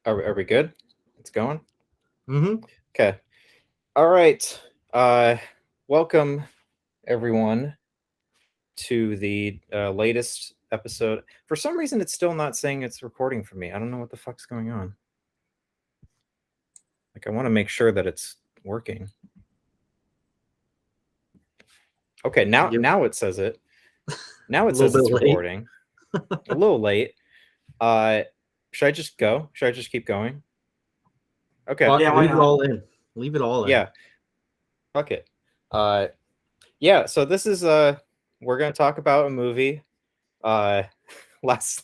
Are we good? It's going? Mm-hmm. Okay. All right. Welcome everyone to the latest episode. For some reason, it's still not saying it's recording for me. I don't know what the fuck's going on. Like, I want to make sure that it's working. Okay, now Give now it says it. Now a it little says bit it's late. recording. A little late. Uh, should I just go? Should I just keep going? Okay. Yeah, why Leave it not? all in. Leave it all in. Yeah. Fuck it. Uh, yeah. So this is we're gonna talk about a movie. Uh, last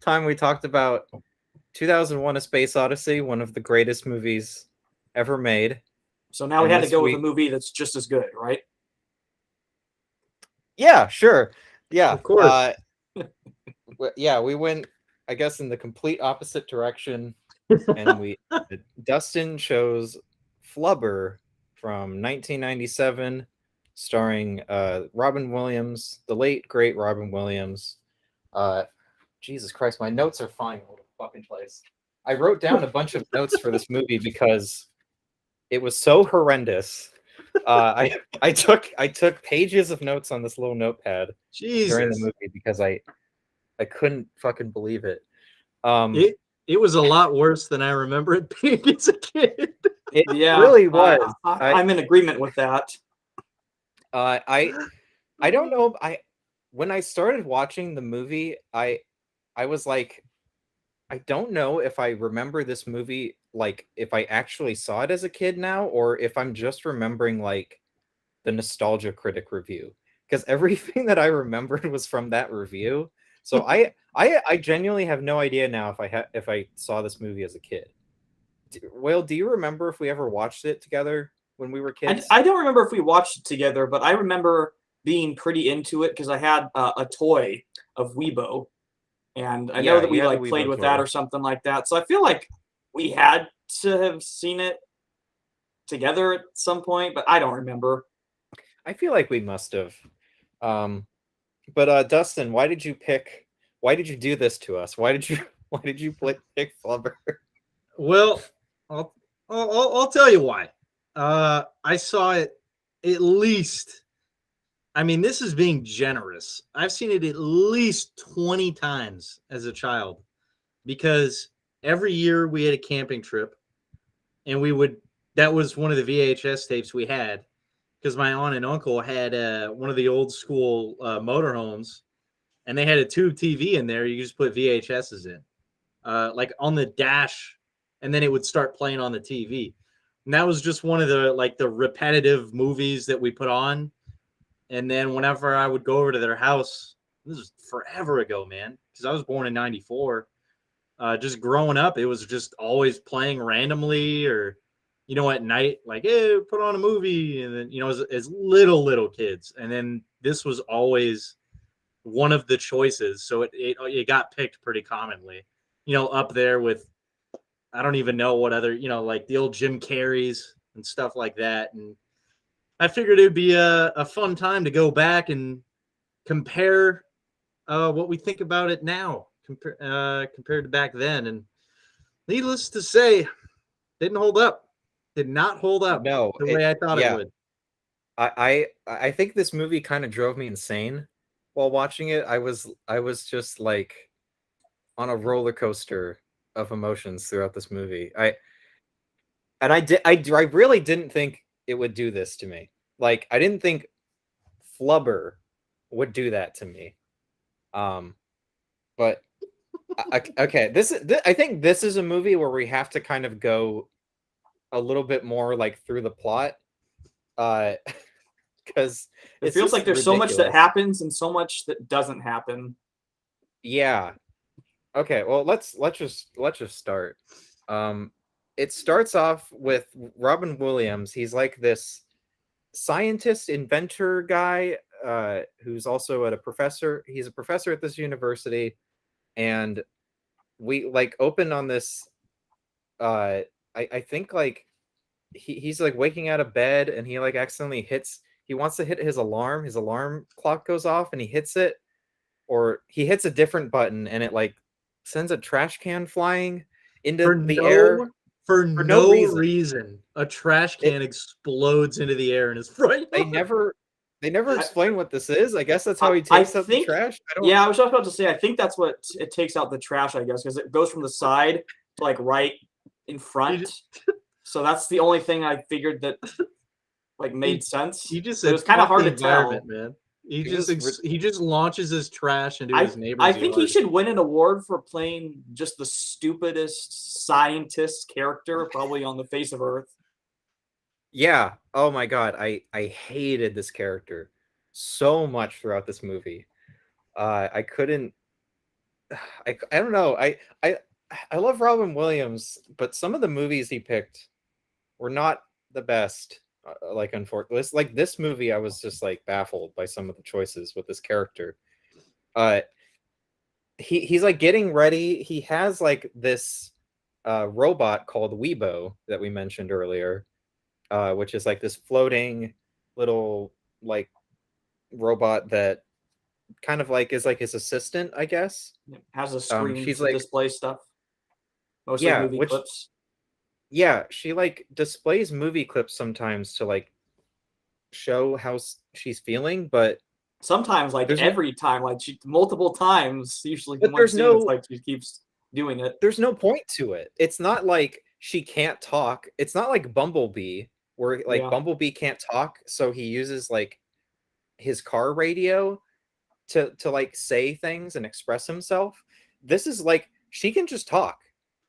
time we talked about 2001: A Space Odyssey, one of the greatest movies ever made. So now we And had to this go with a week, movie that's just as good, right? yeah, sure, yeah, Of course. yeah, we went, I guess, in the complete opposite direction, and we Dustin chose Flubber from 1997, starring Robin Williams, the late great Robin Williams. Uh, Jesus Christ, my notes are falling all over the fucking place. I wrote down a bunch of notes for this movie because it was so horrendous. I took pages of notes on this little notepad during the Jesus. movie because I couldn't fucking believe it. Um, It was a lot worse than I remember it being as a kid. it Yeah, really was. I'm in agreement with that. Uh, I I don't know. I When I started watching the movie, I was like, I don't know if I remember this movie, like if I actually saw it as a kid now, or if I'm just remembering like the nostalgia critic review, because everything that I remembered was from that review. So I genuinely have no idea now if I saw this movie as a kid. Well, do you remember if we ever watched it together when we were kids? I don't remember if we watched it together, but I remember being pretty into it because I had a toy of Weibo, and I know Yeah, that you we had the like played Weibo with that toy. or something like that. So I feel like we had to have seen it together at some point, but I don't remember. I feel like we must have. Um, but Dustin, why did you pick? Why did you do this to us? Why did you? Why did you pick Flubber? Well, I'll, I'll tell you why. I saw it at least. I mean, this is being generous. I've seen it at least 20 times as a child because every year we had a camping trip and that was one of the VHS tapes we had because my aunt and uncle had one of the old school motorhomes and they had a tube TV in there. You just put VHSs in, like on the dash, and then it would start playing on the TV. And that was just one of the repetitive movies that we put on. And then whenever I would go over to their house, this is forever ago, man, because I was born in '94. Just growing up, it was just always playing randomly, or at night, like, hey, put on a movie, and then as little kids, and then this was always one of the choices, so it got picked pretty commonly, up there with I don't even know what other like the old Jim Carreys and stuff like that, and I figured it would be a fun time to go back and compare what we think about it now compared to back then. And needless to say, didn't hold up. Did not hold up No, the way I thought it yeah. would. I think this movie kind of drove me insane while watching it. I was just like on a roller coaster of emotions throughout this movie. I really didn't think it would do this to me. Like I didn't think Flubber would do that to me. Um, but okay, I think this is a movie where we have to kind of go a little bit more like through the plot, uh, because It it's feels just like there's so much that ridiculous. happens and so much that doesn't happen. Yeah. Okay. Well, let's just start. Um, it starts off with Robin Williams. He's like this scientist inventor guy, who's also at a professor. He's a professor at this university, and we like open on this. Uh, I think like he's like waking out of bed and he like accidentally hits. He wants to hit his alarm. His alarm clock goes off and he hits it, or he hits a different button and it like sends a trash can flying. into For the air for for no no reason. reason. A trash It- can explodes into the air in his front They yard. never I- explain what this is. I guess that's how he I takes out the think, trash. I don't. yeah, I was just about to say, I think that's what it takes out the trash, I guess, because it goes from the side to like right in front. So that's the only thing I figured that like made sense. He just But it said, was kind of "Fuck hard the to tell. environment, man." He He just was he just launches his trash into his neighbor's I think he yard. should win an award for playing just the stupidest scientist character probably on the face of Earth. Yeah. Oh my god, I hated this character so much throughout this movie. I couldn't. I don't know. I love Robin Williams, but some of the movies he picked were not the best. Like unfortunately, like this movie, I was just like baffled by some of the choices with this character. Uh, he's like getting ready. He has like this robot called Weibo that we mentioned earlier, which is like this floating little like robot that kind of like is like his assistant, I guess. It has a screen She's to like, display stuff, mostly yeah, movie which clips. yeah, she like displays movie clips sometimes to like show how she's feeling, but Sometimes, like there's every time, like multiple times, usually in but one scene, it's like she keeps doing it. there's no point to it. It's not like she can't talk. It's not like Bumblebee where like Yeah. Bumblebee can't talk, so he uses like his car radio to like say things and express himself. This is like she can just talk.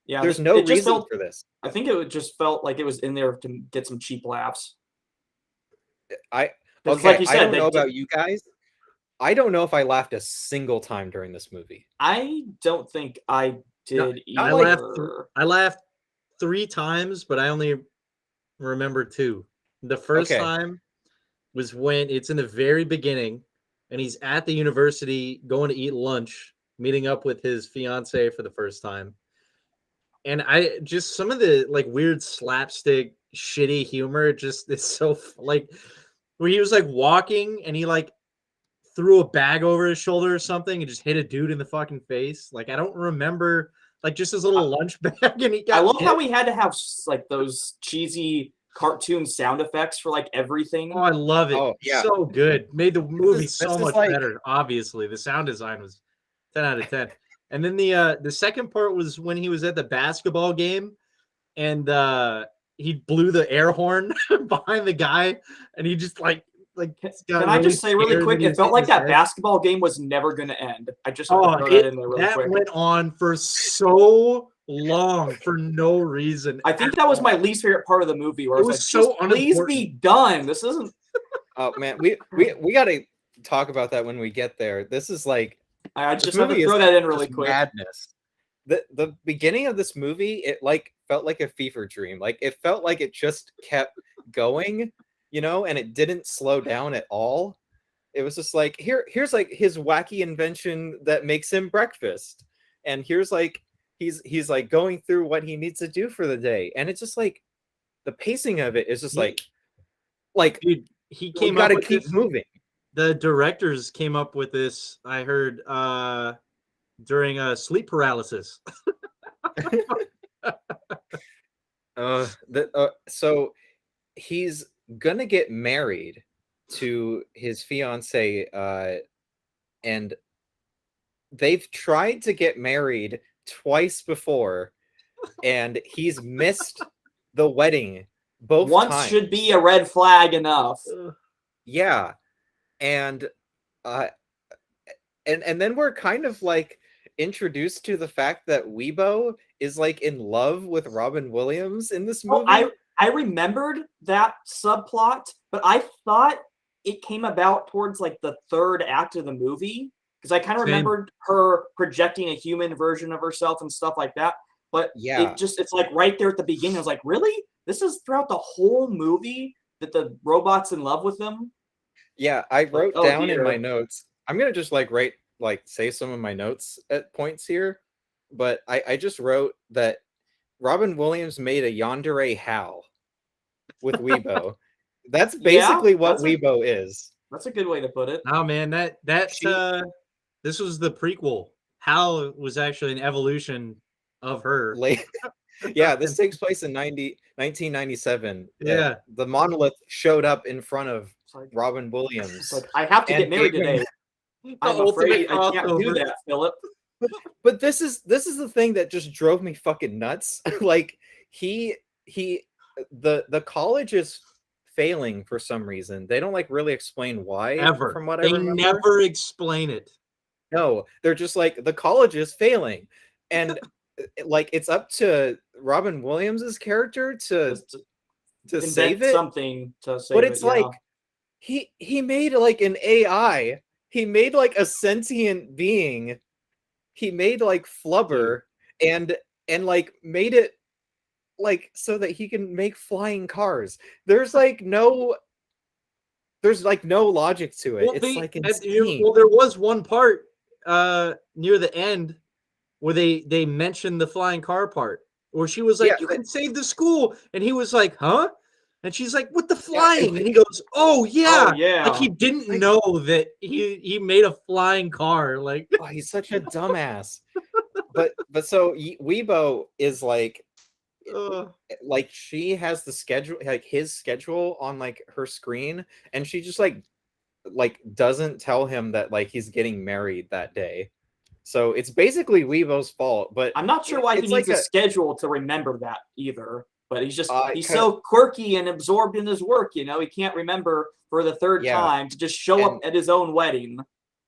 Yeah, There's no it just reason felt. for this. I think it just felt like it was in there to get some cheap laughs. I 'Cause okay, like you I said, don't they know did- about you guys. I don't know if I laughed a single time during this movie. I don't think I did not either. I laughed 3 times, but I only remember 2. The first Okay. time was when it's in the very beginning, and he's at the university going to eat lunch, meeting up with his fiance for the first time. And I just some of the like weird slapstick, shitty humor just is so like where he was like walking and he like threw a bag over his shoulder or something and just hit a dude in the fucking face. Like I don't remember like just his little lunch bag and he got I love hit. how we had to have like those cheesy cartoon sound effects for like everything. Oh, I love it. Oh, yeah. So good. Made the movie this so is much like- better. Obviously, the sound design was 10 out of 10. And then the second part was when he was at the basketball game and he blew the air horn behind the guy and he just like Can I just say really quick? It felt like that basketball game was never going to end. I just have to throw that in there really that quick. went on for so long for no reason. I think that was my least favorite part of the movie, where It I was was like, so just please be done. This isn't. Oh man, we got to talk about that when we get there. This is like I this just have to movie throw is that in really just quick. madness. The beginning of this movie, it like felt like a fever dream. Like it felt like it just kept going, you know, and it didn't slow down at all. It was just like here's like his wacky invention that makes him breakfast, and here's like he's like going through what he needs to do for the day, and it's just like the pacing of it is just like Dude, he we came got up to with keep this. moving. The directors came up with this, I heard, during sleep paralysis. So he's gonna get married to his fiance, and they've tried to get married twice before, and he's missed the wedding both Once times. should be a red flag enough. Yeah, and and then we're kind of like introduced to the fact that Weibo is like in love with Robin Williams in this movie. Oh, I remembered that subplot, but I thought it came about towards like the third act of the movie, because I kind of Same. remembered her projecting a human version of herself and stuff like that. But Yeah. it's like right there at the beginning. I was like, really? This is throughout the whole movie that the robot's in love with them? Yeah, I wrote oh, down in dear. my notes. I'm gonna just like say some of my notes at points here, but I just wrote that Robin Williams made a yandere Hal with Weibo. That's basically what Weibo is. That's a good way to put it. Oh man, this was the prequel. Hal was actually an evolution of her. late. Yeah, this takes place in 1997. Yeah. The monolith showed up in front of It's like, Robin it's Williams. like I have to And get married gave him- today. I'm ultimate afraid I can't do crossover. that, Philip. But this is the thing that just drove me fucking nuts. Like he the college is failing for some reason. They don't like really explain why. Ever. From what I They remember. never explain it. No, they're just like the college is failing, and like it's up to Robin Williams's character to Just to invent save it. something to save But it. it's Yeah. like he made like an AI. He made like a sentient being. He made like Flubber and like made it like so that he can make flying cars. There's like no logic to it. Well, It's like well, insane. there was one part near the end where they mentioned the flying car part, where she was like, Yeah, "You can save the school," and he was like, "Huh?" And she's like, "With the Yeah, flying," and he goes, "Oh yeah." Oh yeah. Like he didn't know that he made a flying car. Like Oh, he's such a dumbass. But so Weibo is like she has the schedule, like his schedule on like her screen, and she just like doesn't tell him that like he's getting married that day. So it's basically Weibo's fault. But I'm not sure why he it's needs like a schedule to remember that either. But he's just he's 'cause- so quirky and absorbed in his work, you know, he can't remember for the third Yeah. time to just show up And- at his own wedding.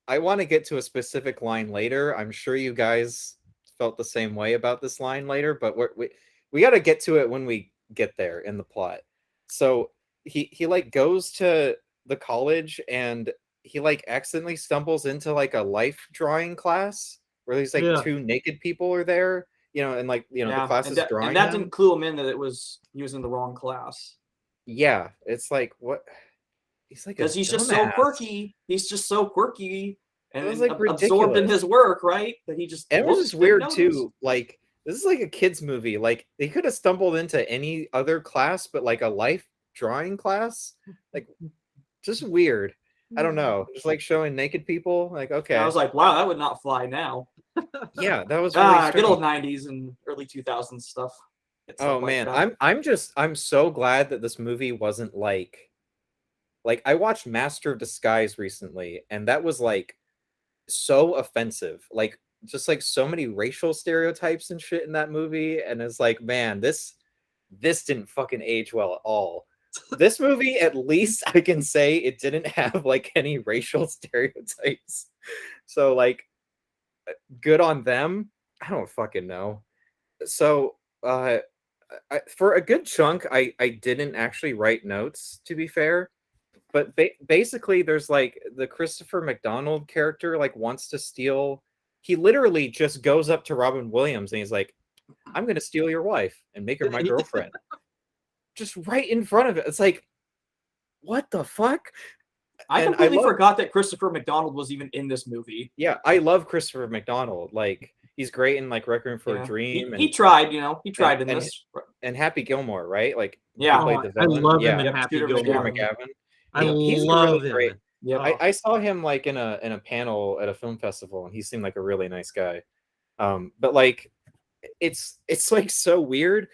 I want to get to a specific line later. I'm sure you guys felt the same way about this line later, but we got to get to it when we get there in the plot. So he like goes to the college and he like accidentally stumbles into like a life drawing class where these like Yeah. two naked people are there, and like the class is drawing and that them. didn't clue him in that he was in the wrong class. Yeah, it's like what he's like Because he's just so dumbass. quirky. He's just so quirky and It was, like, absorbed in ridiculous. his work, right? That he just And it was looks just and weird knows. too. Like this is like a kids movie. Like they could have stumbled into any other class, but like a life drawing class, like just weird. I don't know. Just like showing naked people. Like okay, And I was like, wow, that would not fly now. yeah, that was really Good strange. old '90s and early 2000s stuff. It's Oh stuff like man, that. I'm so glad that this movie wasn't like I watched Master of Disguise recently, and that was like so offensive. Like just like so many racial stereotypes and shit in that movie, and it's like, man, this didn't fucking age well at all. This movie, at least I can say it didn't have like any racial stereotypes. So like good on them. I don't fucking know. So for a good chunk I didn't actually write notes, to be fair. But basically there's like the Christopher McDonald character like wants to steal. He literally just goes up to Robin Williams and he's like, I'm going to steal your wife and make her my girlfriend. Just right in front of it. It's like, what the fuck? I And completely love- forgot that Christopher McDonald was even in this movie. Yeah, I love Christopher McDonald. Like he's great in like Requiem for Yeah. a Dream. He tried, he tried in and this. and Happy Gilmore, right? Like Yeah. he played the I villain. love Yeah. him in Yep, Happy Scooter Peter Gilmore. McGavin. I He's love really him. great. Yep. I saw him like in a panel at a film festival, and he seemed like a really nice guy. But like, it's like so weird.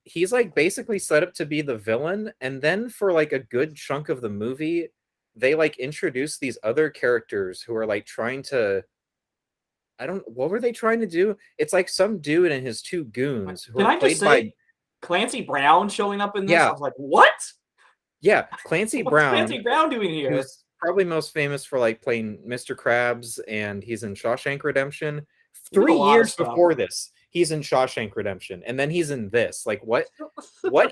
He's like basically set up to be the villain, and then for like a good chunk of the movie, they like introduce these other characters who are like trying to. What were they trying to do? It's like some dude and his two goons who Can are I played just by say Clancy Brown showing up in this? Yeah. I was like, what? Clancy What's Brown. Clancy Brown doing here? Who's probably most famous for like playing Mr. Krabs, and he's in Shawshank Redemption. He did a 3 lot of years stuff. before this, he's in Shawshank Redemption, and then he's in this. Like what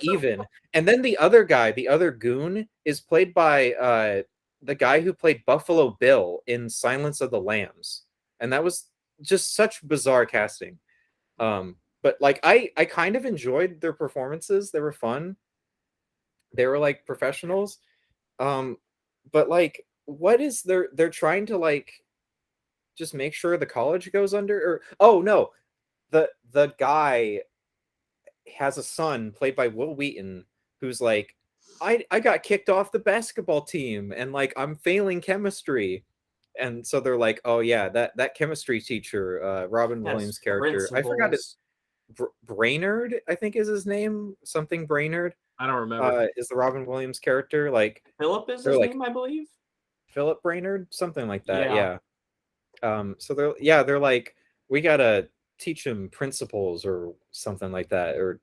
even? And then the other guy, the other goon, is played by the guy who played Buffalo Bill in Silence of the Lambs, and that was just such bizarre casting. But like I kind of enjoyed their performances. They were fun. They were like professionals. But like what is they're trying to like just make sure the college goes under, or oh no, the guy has a son played by Will Wheaton who's like, I got kicked off the basketball team and like I'm failing chemistry. And so they're like, oh yeah, that chemistry teacher, Robin Yes, Williams character. I forgot his Brainerd, I think is his name, something Brainerd. I don't remember. Is the Robin Williams character like Philip is they're his like name, I believe. Philip Brainerd, something like that. Yeah. Yeah. So they're like, we gotta teach him principles or something like that, or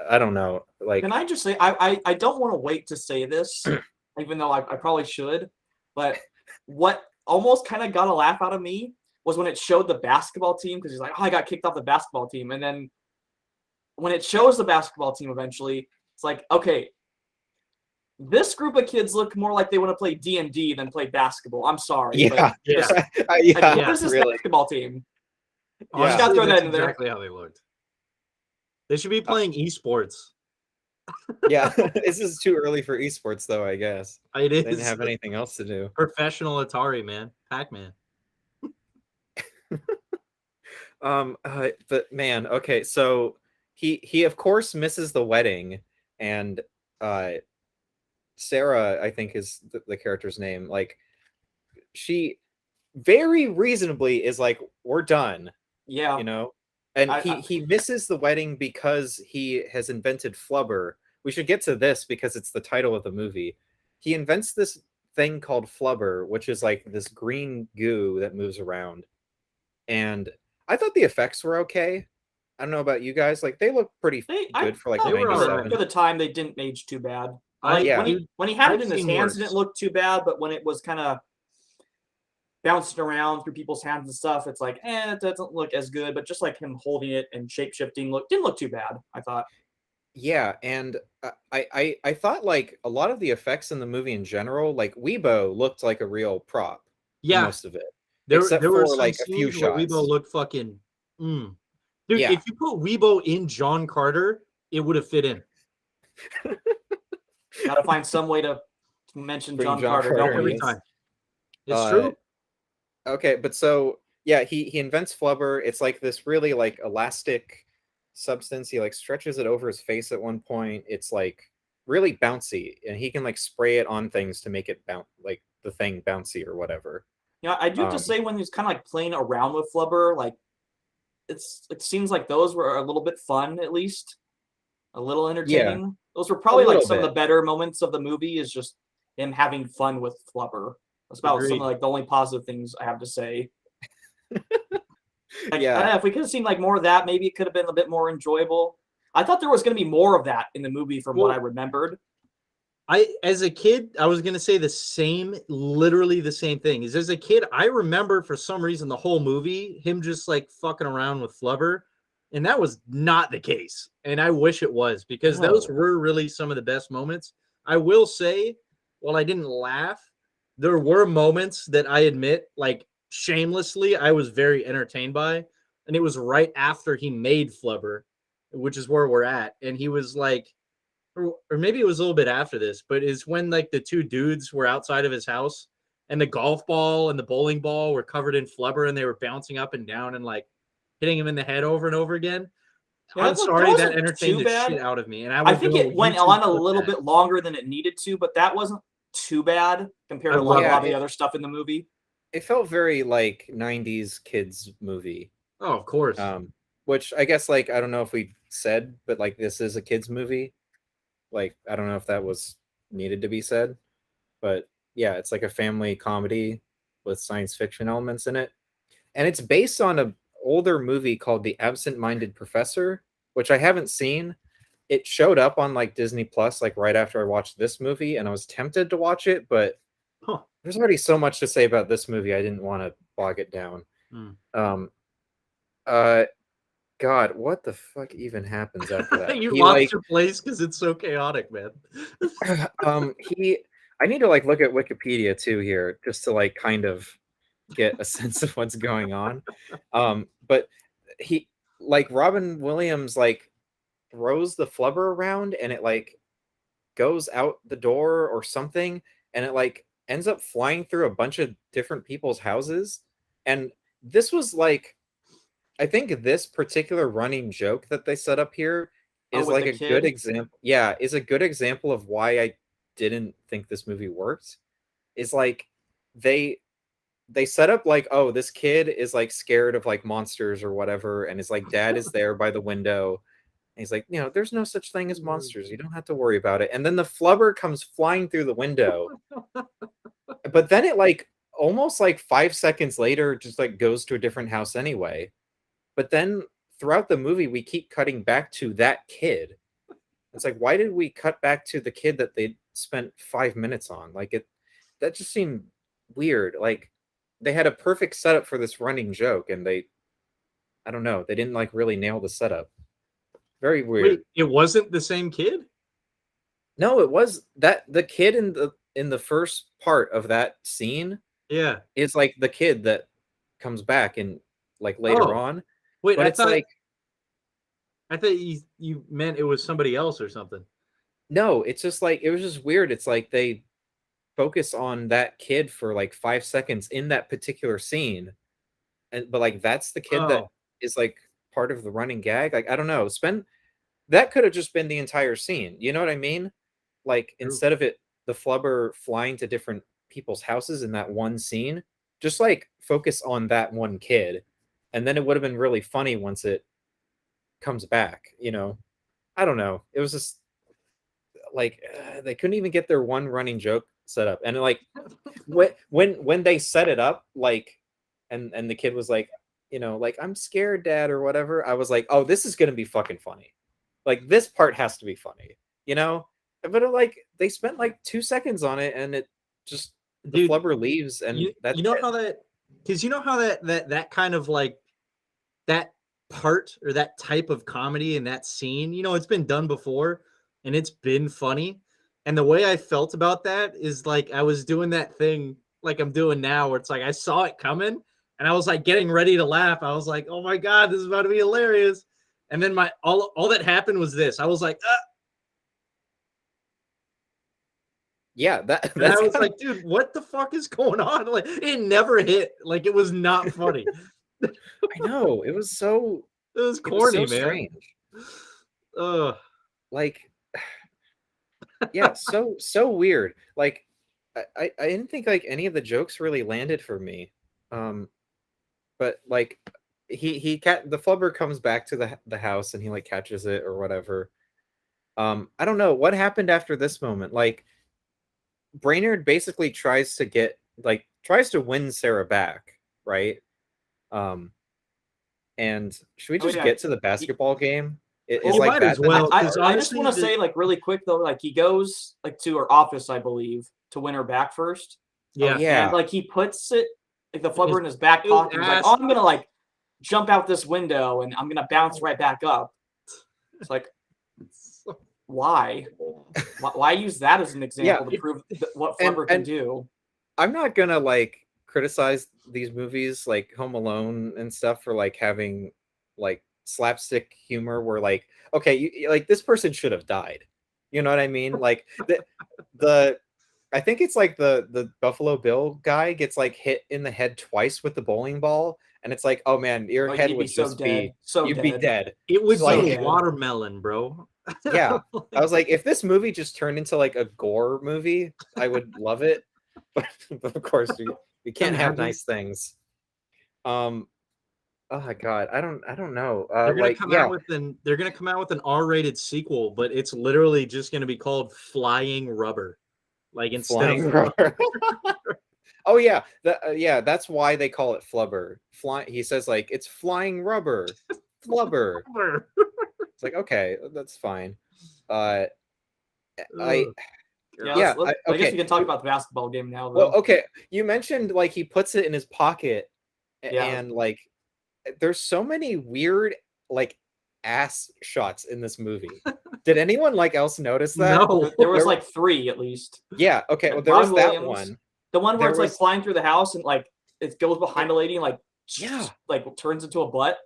I don't know. Like, Can I just say, I don't want to wait to say this, even though I probably should, but what almost kind of got a laugh out of me was when it showed the basketball team, because he's like, oh, I got kicked off the basketball team. And then when it shows the basketball team eventually, it's like, okay, this group of kids look more like they want to play D&D than play basketball. I'm sorry. yeah, But just, yeah, like, what is this really. basketball team? Honestly, gotta throw that that's in there. exactly how they looked. They should be playing esports. Yeah, this is too early for esports, though. I guess It they is didn't have anything else to do. professional Atari, man. Pac-Man. But man, okay, so he of course misses the wedding, and Sarah, I think is the character's name. Like, she very reasonably is like, we're done, Yeah. you know. And I- he misses the wedding because he has invented Flubber. We should get to this because it's the title of the movie. He invents this thing called Flubber, which is like this green goo that moves around. And I thought the effects were okay. I don't know about you guys. Like, they look pretty good for like They were alright. 97. For the time, they didn't age too bad. Yeah. When he had I've it in his seen hands, it worse. didn't look too bad. But when it was kind of bouncing around through people's hands and stuff, it's like, it doesn't look as good. But just like him holding it and shape shifting, didn't look too bad, I thought. Yeah, and I thought like a lot of the effects in the movie in general, like Weibo looked like a real prop. Yeah. Most of it. There Except were for some like a few scenes where shots. Weibo looked fucking. Dude, Yeah. if you put Weibo in John Carter, it would have fit in. Got to find some way to mention Bring John John Carter, Carter don't we? Every time. It's true. Okay, but so yeah, he invents Flubber. It's like this really like elastic substance. He like stretches it over his face at one point. It's like really bouncy, and he can like spray it on things to make it bounce, like the thing bouncy or whatever. Yeah, I do have to say, when he's kind of like playing around with Flubber, like it seems like those were a little bit fun, at least a little entertaining. Those were probably like little some of bit. the better moments of the movie. Is just him having fun with Flubber. That's about some Agreed. of like the only positive things I have to say. Like, Yeah. I don't know, if we could have seen like more of that, maybe it could have been a bit more enjoyable. I thought there was going to be more of that in the movie from what I remembered. As a kid, I was gonna say the same, literally the same thing. Is as a kid, I remember for some reason the whole movie, him just like fucking around with Flubber, and that was not the case. And I wish it was, because those No. were really some of the best moments. I will say, while I didn't laugh, there were moments that I admit, like shamelessly, I was very entertained by, and it was right after he made Flubber, which is where we're at, and he was like. Or maybe it was a little bit after this, but is when like the two dudes were outside of his house and the golf ball and the bowling ball were covered in Flubber and they were bouncing up and down and like hitting him in the head over and over again. Yeah, I'm sorry, that wasn't entertained too the bad. shit out of me. And I think it went on a little bit. bit longer than it needed to, but that wasn't too bad compared I to like a love lot of it. the other stuff in the movie. It felt very like 90s kids movie. Oh, of course. Which I guess, like, I don't know if we said, but like, this is a kids movie. Like, I don't know if that was needed to be said, but yeah, it's like a family comedy with science fiction elements in it. And it's based on an older movie called The Absent-Minded Professor, which I haven't seen. It showed up on like Disney Plus like right after I watched this movie, and I was tempted to watch it, but there's already so much to say about this movie, I didn't want to bog it down. God, what the fuck even happens after that? You He, lost like, your place because it's so chaotic, man. I need to like look at Wikipedia too here, just to like kind of get a sense of what's going on. But he, like, Robin Williams like throws the Flubber around and it like goes out the door or something, and it like ends up flying through a bunch of different people's houses. And this was like, I think this particular running joke that they set up here is with like the a kid? good example. Yeah, is a good example of why I didn't think this movie worked. Is like they they set up like, oh, this kid is like scared of like monsters or whatever, and his like dad is there by the window. And he's like, there's no such thing as monsters. You don't have to worry about it. And then the flubber comes flying through the window. But then it like almost like 5 seconds later just like goes to a different house anyway. But then throughout the movie, we keep cutting back to that kid. It's like, why did we cut back to the kid that they spent 5 minutes on? Like that just seemed weird. Like they had a perfect setup for this running joke, and I don't know, they didn't like really nail the setup. Very weird. Wait, it wasn't the same kid? No, it was the kid in the first part of that scene. Yeah, is like the kid that comes back and like later on. Wait, but it's like, I thought you meant it was somebody else or something. No, it's just like, it was just weird. It's like they focus on that kid for like 5 seconds in that particular scene, but like that's the kid that is like part of the running gag. Like, I don't know, that could have just been the entire scene. You know what I mean? Like, instead of the flubber flying to different people's houses in that one scene, just like focus on that one kid, and then it would have been really funny once it comes back. I don't know, it was just like they couldn't even get their one running joke set up. And like when they set it up, like, and the kid was like, like, I'm scared, Dad, or whatever, I was like, oh, this is gonna be fucking funny. Like, this part has to be funny, but like they spent like 2 seconds on it, and it just, the flubber leaves, and that's how that, because that kind of like that part or that type of comedy in that scene, it's been done before and it's been funny. And the way I felt about that is like I was doing that thing like I'm doing now, where it's like I saw it coming and I was like getting ready to laugh. I was like, oh my God, this is about to be hilarious. And then all that happened was this. I was like, yeah, and I was like, dude, what the fuck is going on? Like, it never hit. Like, it was not funny. I know, it was corny, man. Strange. Like, yeah, so weird. Like, I didn't think like any of the jokes really landed for me. But like the flubber comes back to the house, and he like catches it or whatever. I don't know what happened after this moment. Like, Brainerd basically tries to win Sarah back, right? And should we just get to the basketball game? Is like that. Well, I just want to say, like, really quick though, like he goes like to her office, I believe, to win her back first. Yeah, And like he puts it like the flubber in his back pocket. He's like, oh, I'm gonna like jump out this window and I'm gonna bounce right back up. It's like, why use that as an example to prove what flubber can do? I'm not gonna like criticize these movies like Home Alone and stuff for like having like slapstick humor where like, okay, like this person should have died. You know what I mean? Like the I think it's like the Buffalo Bill guy gets like hit in the head twice with the bowling ball, and it's like, oh man, your head would just be you'd be dead. It was like a watermelon, bro. Yeah, I was like, if this movie just turned into like a gore movie, I would love it. But of course, we can't have nice things. Oh my God, I don't know. They're gonna come out with an R-rated sequel, but it's literally just gonna be called Flying Rubber. Like, instead of rubber. Oh yeah, that's why they call it Flubber. He says like, it's flying rubber, Flubber. It's like, okay, that's fine. I guess we can talk about the basketball game now, though. Well, okay, you mentioned like he puts it in his pocket, and like there's so many weird like ass shots in this movie. Did anyone like else notice that? No, there was like 3 at least. Yeah, okay, well, there was that one. The one where it's like flying through the house and like it goes behind a lady and like turns into a butt.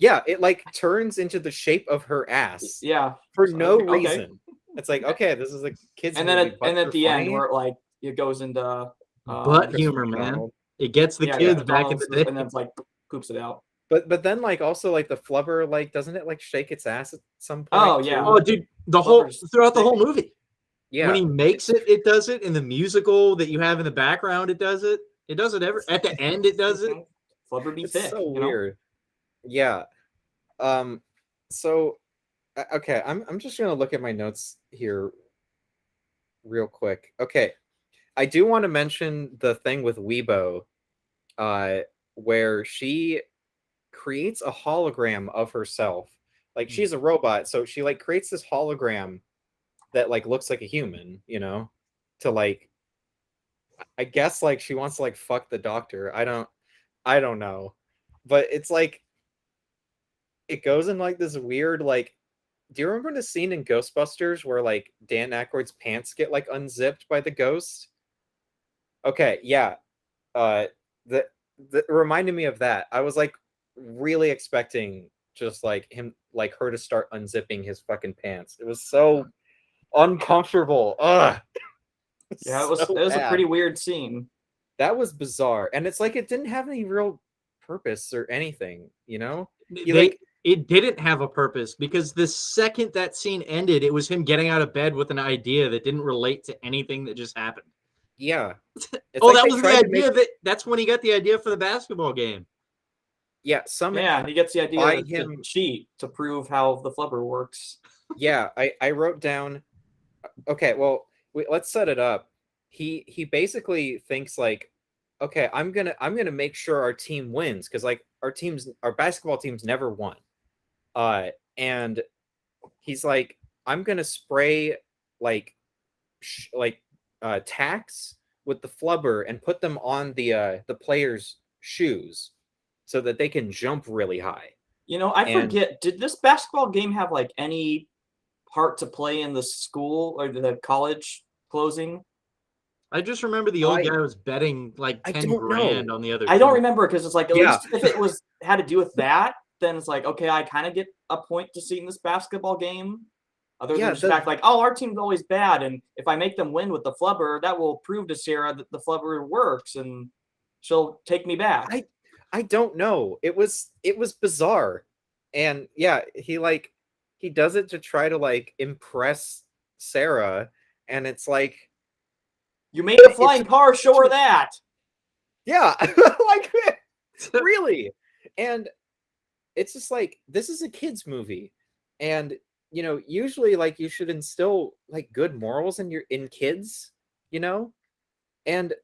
Yeah, it like turns into the shape of her ass. Yeah, for no reason. It's like, okay, this is a kid's and movie, then at the end where it goes into butt humor, man. It gets the kids back in the day, and then it's like poops it out. But then like also like the flubber, like doesn't it like shake its ass at some point? Oh yeah. Oh dude, throughout the whole movie. Yeah. When he makes it, it does it. In the musical that you have in the background, it does it. It does it at the end. It does it. Flubber be It's thick. so you know? weird. Yeah. So okay, I'm just gonna look at my notes here real quick. Okay, I do want to mention the thing with Weibo, where she creates a hologram of herself. Like she's a robot, so she like creates this hologram that like looks like a human, to like, I guess like she wants to like fuck the doctor. I don't know. But it's like it goes in like this weird like, do you remember the scene in Ghostbusters where like Dan Aykroyd's pants get like unzipped by the ghost? Okay, yeah. Uh that reminded me of that. I was like really expecting just like him like her to start unzipping his fucking pants. It was so uncomfortable. Ugh. Yeah, it So was a bad. pretty weird scene. That was bizarre. And it's like it didn't have any real purpose or anything, He like It didn't have a purpose because the second that scene ended, it was him getting out of bed with an idea that didn't relate to anything that just happened. yeah. It's Oh, like that they was the tried to idea that's when he got the idea for the basketball game. Yeah, somehow Yeah, he gets the idea by to him. cheat to prove how the flubber works. Yeah, I wrote down. Okay, well, let's set it up. He basically thinks like, okay, I'm gonna make sure our team wins because like our basketball teams never won. And he's like, I'm gonna spray like tacks with the flubber and put them on the players' shoes so that they can jump really high. I And forget, did this basketball game have like any part to play in the school or the college closing? I just remember the old I guy was betting like I 10 don't know. grand on the other I don't team. remember because it's like at Yeah. least if it was had to do with that, then it's like okay, I kind of get a point to seeing this basketball game. Other Yeah, than just the fact like, oh, our team's always bad, and if I make them win with the flubber, that will prove to Sarah that the flubber works, and she'll take me back. I don't know. It was bizarre. And yeah, he does it to try to like impress Sarah, and it's like, You made a flying car, show her that. yeah, like really. And it's just like, this is a kids movie, and usually like you should instill like good morals in kids, and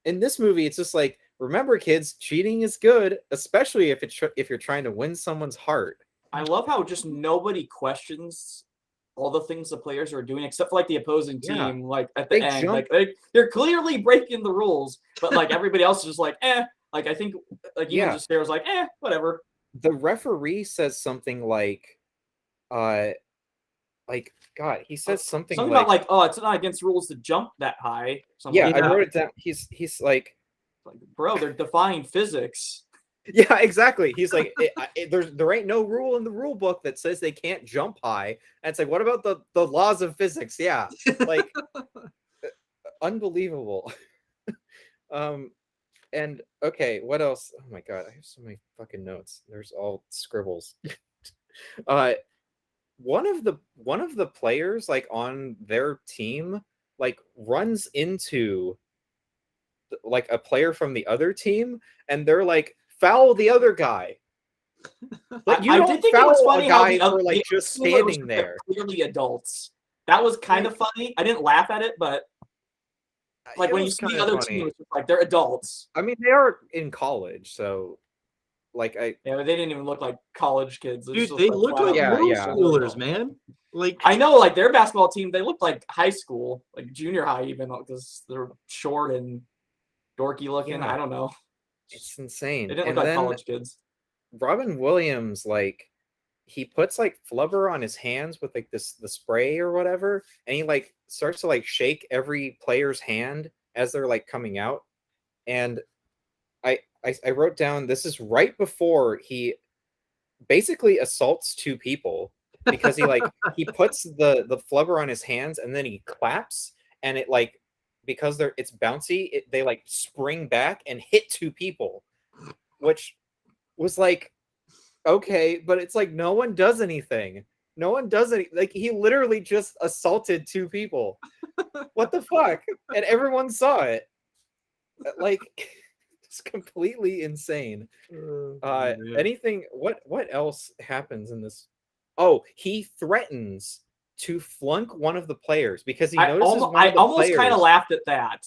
in this movie it's just like, remember kids, cheating is good, especially if you're trying to win someone's heart. I love how just nobody questions all the things the players are doing except for like the opposing Yeah. team. Like at the They end, jump- like they're clearly breaking the rules, but like everybody else is just like, eh. Like I think like even Yeah. just Sarah's like, eh, whatever. The referee says something like God, he says something about like, oh, it's not against rules to jump that high. Something yeah, like I that. wrote it down. He's like, bro, they're defying physics. yeah, exactly. He's like, there ain't no rule in the rule book that says they can't jump high. And it's like, what about the laws of physics? Yeah, like unbelievable. And okay, what else? Oh my god, I have so many fucking notes. There's all scribbles. One of the players like on their team like runs into like a player from the other team, and they're like, foul the other guy. But you don't foul a guy for like just standing there. Clearly adults. That was kind of funny. I didn't laugh at it, but like when you see the other team, it's like they're adults. I mean, they are in college, so like yeah, but they didn't even look like college kids. Dude, they look like middle schoolers, man. Like I know, like their basketball team, they look like high school, like junior high, even because they're short and dorky looking. Yeah. I don't know. It's insane. They didn't look like college kids. Robin Williams, like, he puts like flubber on his hands with like the spray or whatever, and he like starts to like shake every player's hand as they're like coming out. And I wrote down, this is right before he basically assaults two people, because he puts the flubber on his hands and then he claps, and it like, because it's bouncy, they like spring back and hit two people, which was like, okay, but it's like no one does anything. No one does any, like he literally just assaulted two people. What the fuck? And everyone saw it. Like It's completely insane. Yeah. Anything? What else happens in this? Oh, he threatens to flunk one of the players because he notices one I of the almost kind of players. laughed at that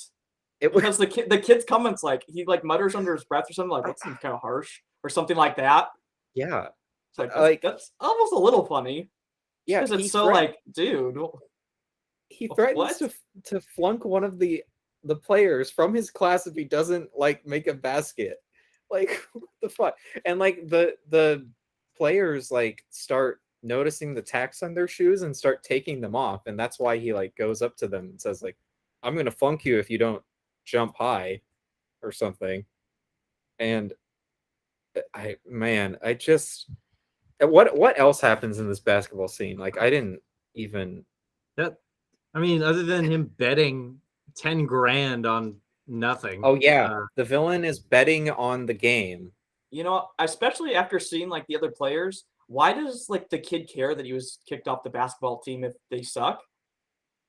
It was because the kid's comments like he like mutters under his breath or something like that seems kind of harsh or something like that. yeah, It's like like that's almost a little funny yeah. because it's so like, dude, He threatens what? to flunk one of the players from his class if he doesn't like make a basket. Like what the fuck? And like the players like start noticing the tacks on their shoes and start taking them off, and that's why he like goes up to them and says like, "I'm gonna flunk you if you don't jump high," or something. And I just what else happens in this basketball scene? Like I didn't even. That, I mean, other than him betting 10 grand on nothing. Oh yeah, the villain is betting on the game. You know, especially after seeing like the other players, why does like the kid care that he was kicked off the basketball team if they suck?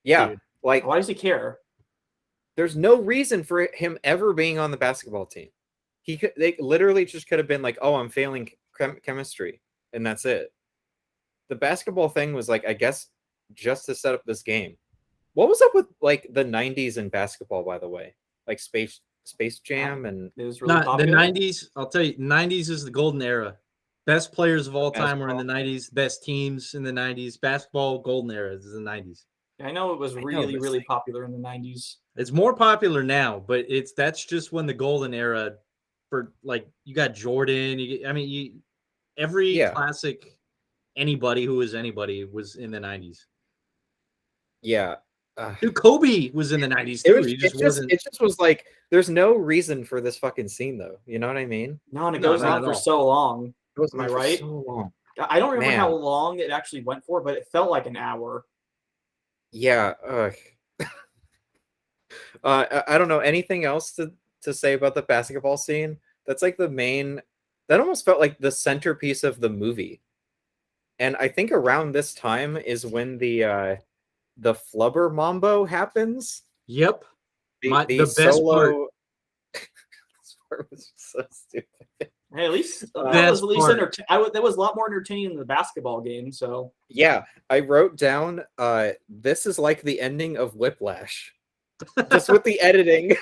Yeah, Dude. like Why does he care? there's no reason for him ever being on the basketball team. They literally just could have been like, "Oh, I'm failing chemistry," and that's it. The basketball thing was like, I guess, just to set up this game. What was up with like the '90s in basketball, by the way? Like Space Jam and It was really Not the popular. 90s. I'll tell you, 90s is the golden era. Best players of all time were in the basketball. 90s. Best teams in the 90s. Basketball golden era is the 90s. I know it was I know really, this really thing. popular in the 90s. It's more popular now, but that's just when the golden era for like you got Jordan. Every Yeah. classic anybody who was anybody was in the 90s. Yeah. Dude, Kobe was in the 90s It too. was He just wasn't. it just was like there's no reason for this fucking scene though. You know what I mean? No, and it No, goes not on at for all. so long. It was Am I on for right? so long. I don't remember how Man. long it actually went for, but it felt like an hour. Yeah. I don't know anything else to say about the basketball scene. That's like the main. That almost felt like the centerpiece of the movie. And I think around this time is when the Flubber Mambo happens. Yep. The The best part. solo. This part was so stupid. Hey, at least that Best was at least part. that was a lot more entertaining than the basketball game. So Yeah, I wrote down. This is like the ending of Whiplash, just with the editing.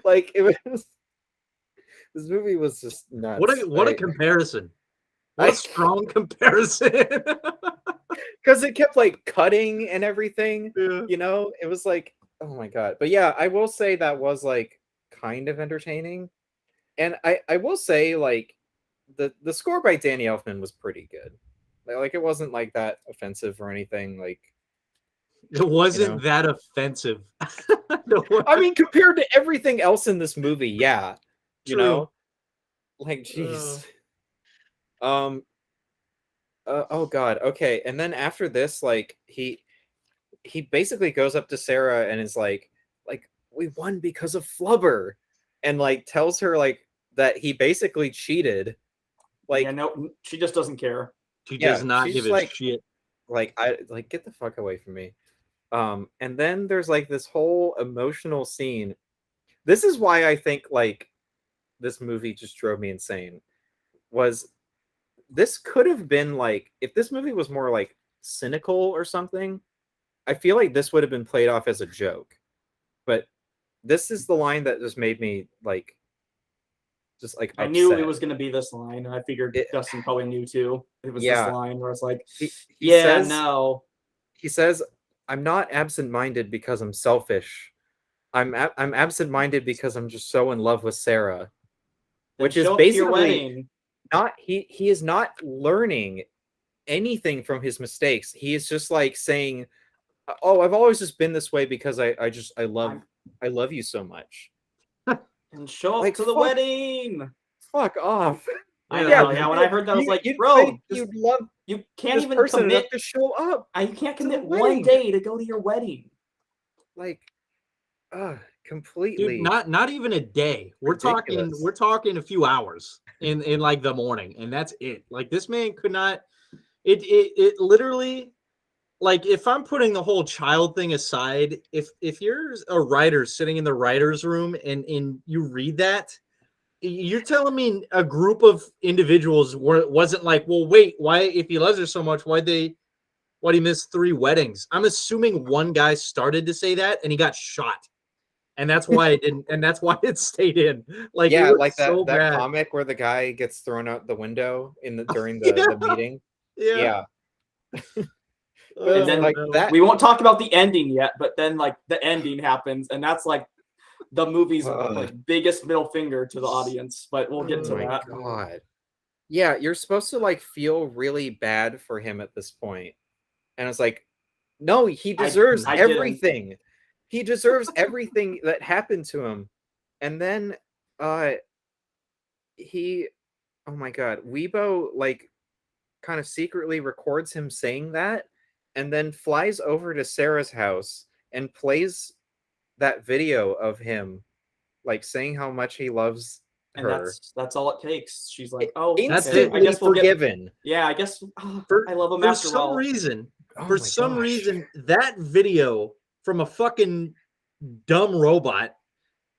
Like it was. This movie was just nuts. What a comparison. What a strong comparison. Because it kept like cutting and everything. Yeah. You know, it was like, oh my god. But yeah, I will say that was like kind of entertaining. And I will say like the score by Danny Elfman was pretty good. Like it wasn't like that offensive or anything. Like It wasn't know. that offensive. I mean, compared to everything else in this movie, yeah. You True. know? Like jeez. Oh god, okay. And then after this, like he basically goes up to Sarah and is like we won because of Flubber, and like tells her like that he basically cheated. Like yeah, no, she just doesn't care. She Yeah, does not she's give a like- shit. like I like get the fuck away from me. And then there's like this whole emotional scene. This is why I think like this movie just drove me insane. Was this could have been like if this movie was more like cynical or something, I feel like this would have been played off as a joke. But this is the line that just made me like just like upset. I knew it was going to be this line, and I figured It- Dustin probably knew too. It was Yeah. this line where it's like, He yeah, says, no. He says, "I'm not absent-minded because I'm selfish. I'm absent-minded because I'm just so in love with Sarah." Then Which is show up to your basically wedding. not he is not learning anything from his mistakes. He is just like saying, "Oh, I've always just been this way because I love you so much." And show up Like, to the fuck- wedding. Fuck off. I Yeah, know. Yeah, when I heard that, I was like, you'd bro, say you'd love you can't this even person commit. enough to show up. You can't to the commit one wedding. day to go to your wedding. Like, completely. Dude, not even a day. We're Ridiculous. talking a few hours in like the morning, and that's it. Like this man could not. It literally, like if I'm putting the whole child thing aside, if you're a writer sitting in the writer's room and you read that, You're telling me a group of individuals wasn't like, well, wait, why? If he loves her so much, why'd he miss 3 weddings? I'm assuming one guy started to say that and he got shot, and that's why it didn't, and that's why it stayed in. Like, it Yeah, was like so that bad. comic where the guy gets thrown out the window during Yeah. the meeting. Yeah. Yeah. And then like that. we won't talk about the ending yet, but then like the ending happens, and that's like the movie's like biggest middle finger to the audience. But we'll get to that. God. Yeah, you're supposed to like feel really bad for him at this point. And it's like, no, he deserves I didn't. everything. He deserves everything that happened to him. And then he, oh my God, Weibo like kind of secretly records him saying that and then flies over to Sarah's house and plays that video of him like saying how much he loves And her. that's all it takes. She's like, oh, instantly okay. I guess we'll forgiven. Yeah, I guess I love him For after some all. reason. Oh For my some gosh. reason, that video from a fucking dumb robot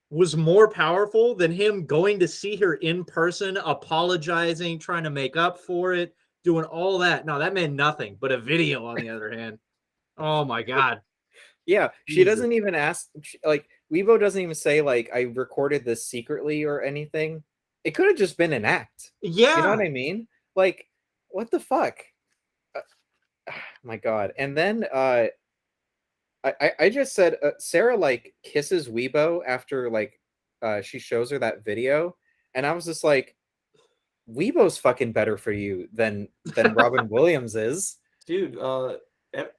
was more powerful than him going to see her in person, apologizing, trying to make up for it, doing all that. No, that meant nothing. But a video, on the other hand, oh my God. Yeah, she Jesus. doesn't even ask, like, Weibo doesn't even say, like, I recorded this secretly or anything. It could have just been an act. Yeah. You know what I mean? Like, what the fuck? My God. And then I just said Sarah like kisses Weibo after like she shows her that video, and I was just like, Weibo's fucking better for you than Robin Williams is. Dude,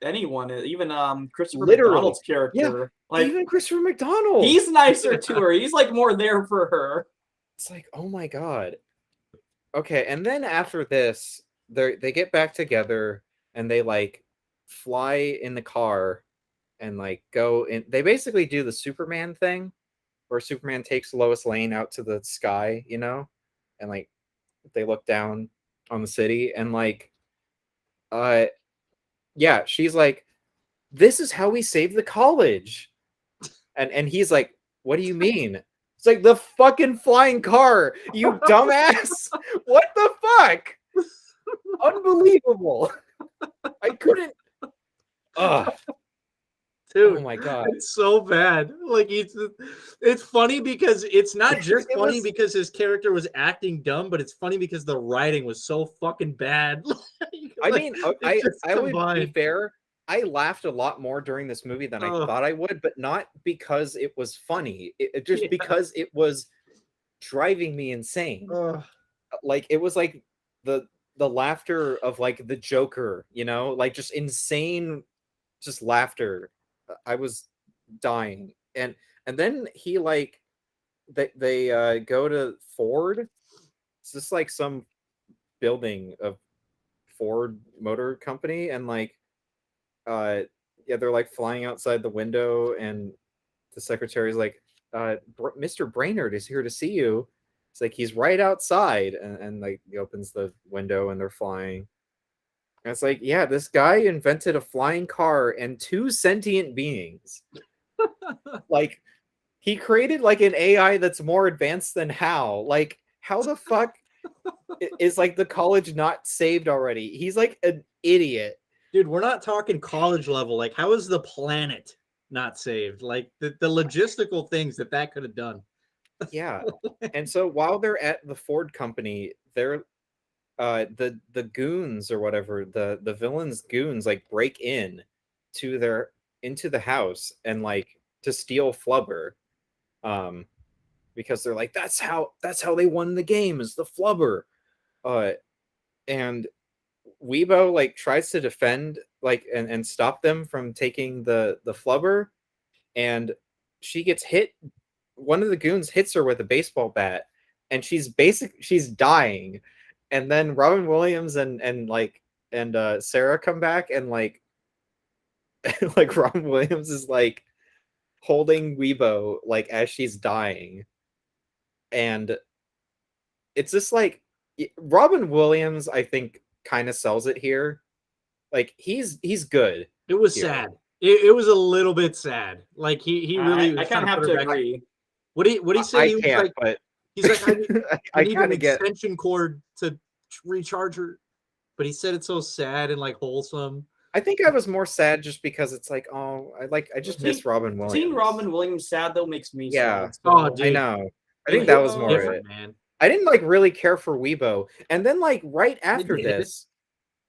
anyone, even Christopher Literally. McDonald's character, like Even Christopher McDonald, he's nicer to her. He's like more there for her. It's like, oh my God. Okay, and then after this, they get back together and they like fly in the car and like go in. They basically do the Superman thing where Superman takes Lois Lane out to the sky, you know, and like they look down on the city and like yeah, she's like, this is how we save the college. And he's like, what do you mean? It's like the fucking flying car, you dumbass. What the fuck? Unbelievable. I couldn't. Ugh. Dude, oh my God. It's so bad. Like it's funny because it's not just funny because his character was acting dumb, but it's funny because the writing was so fucking bad. I mean, I would be fair. I laughed a lot more during this movie than I thought I would, but not because it was funny. It just because it was driving me insane. Like it was like the laughter of like the Joker, you know, like just insane, just laughter. I was dying, and then he like they go to Ford. It's just like some building of Ford Motor Company, and like yeah, they're like flying outside the window, and the secretary's like, Mr. Brainerd is here to see you. It's like he's right outside, and like he opens the window and they're flying. And it's like, yeah, this guy invented a flying car and 2 sentient beings. Like he created like an AI that's more advanced than Hal. Like how the fuck is like the college not saved already? He's like an idiot. Dude, we're not talking college level. Like, how is the planet not saved? Like the logistical things that could have done. Yeah. And so while they're at the Ford company, they're the goons or whatever, the villains goons like break in to into the house and like to steal Flubber. Because they're like, that's how they won the game, is the Flubber. And Weibo like tries to defend like and stop them from taking the Flubber, and she gets hit. One of the goons hits her with a baseball bat, and she's dying. And then Robin Williams and Sarah come back, and like like Robin Williams is like holding Weibo like as she's dying, and it's just like Robin Williams, I think, kind of sells it here. Like he's good. It was here. sad. It was a little bit sad. Like he really. I kind of have to agree. What do you say? I can't, but He's like, I need kind an of get. extension cord to recharge her. But he said it's so sad and like wholesome. I think I was more sad just because it's like, oh, I just miss Robin Williams. Seeing Robin Williams sad though makes me Yeah. sad. Oh, So. dude. I know. I think that was more different, it. man. I didn't like really care for Weibo. And then like right after did. this,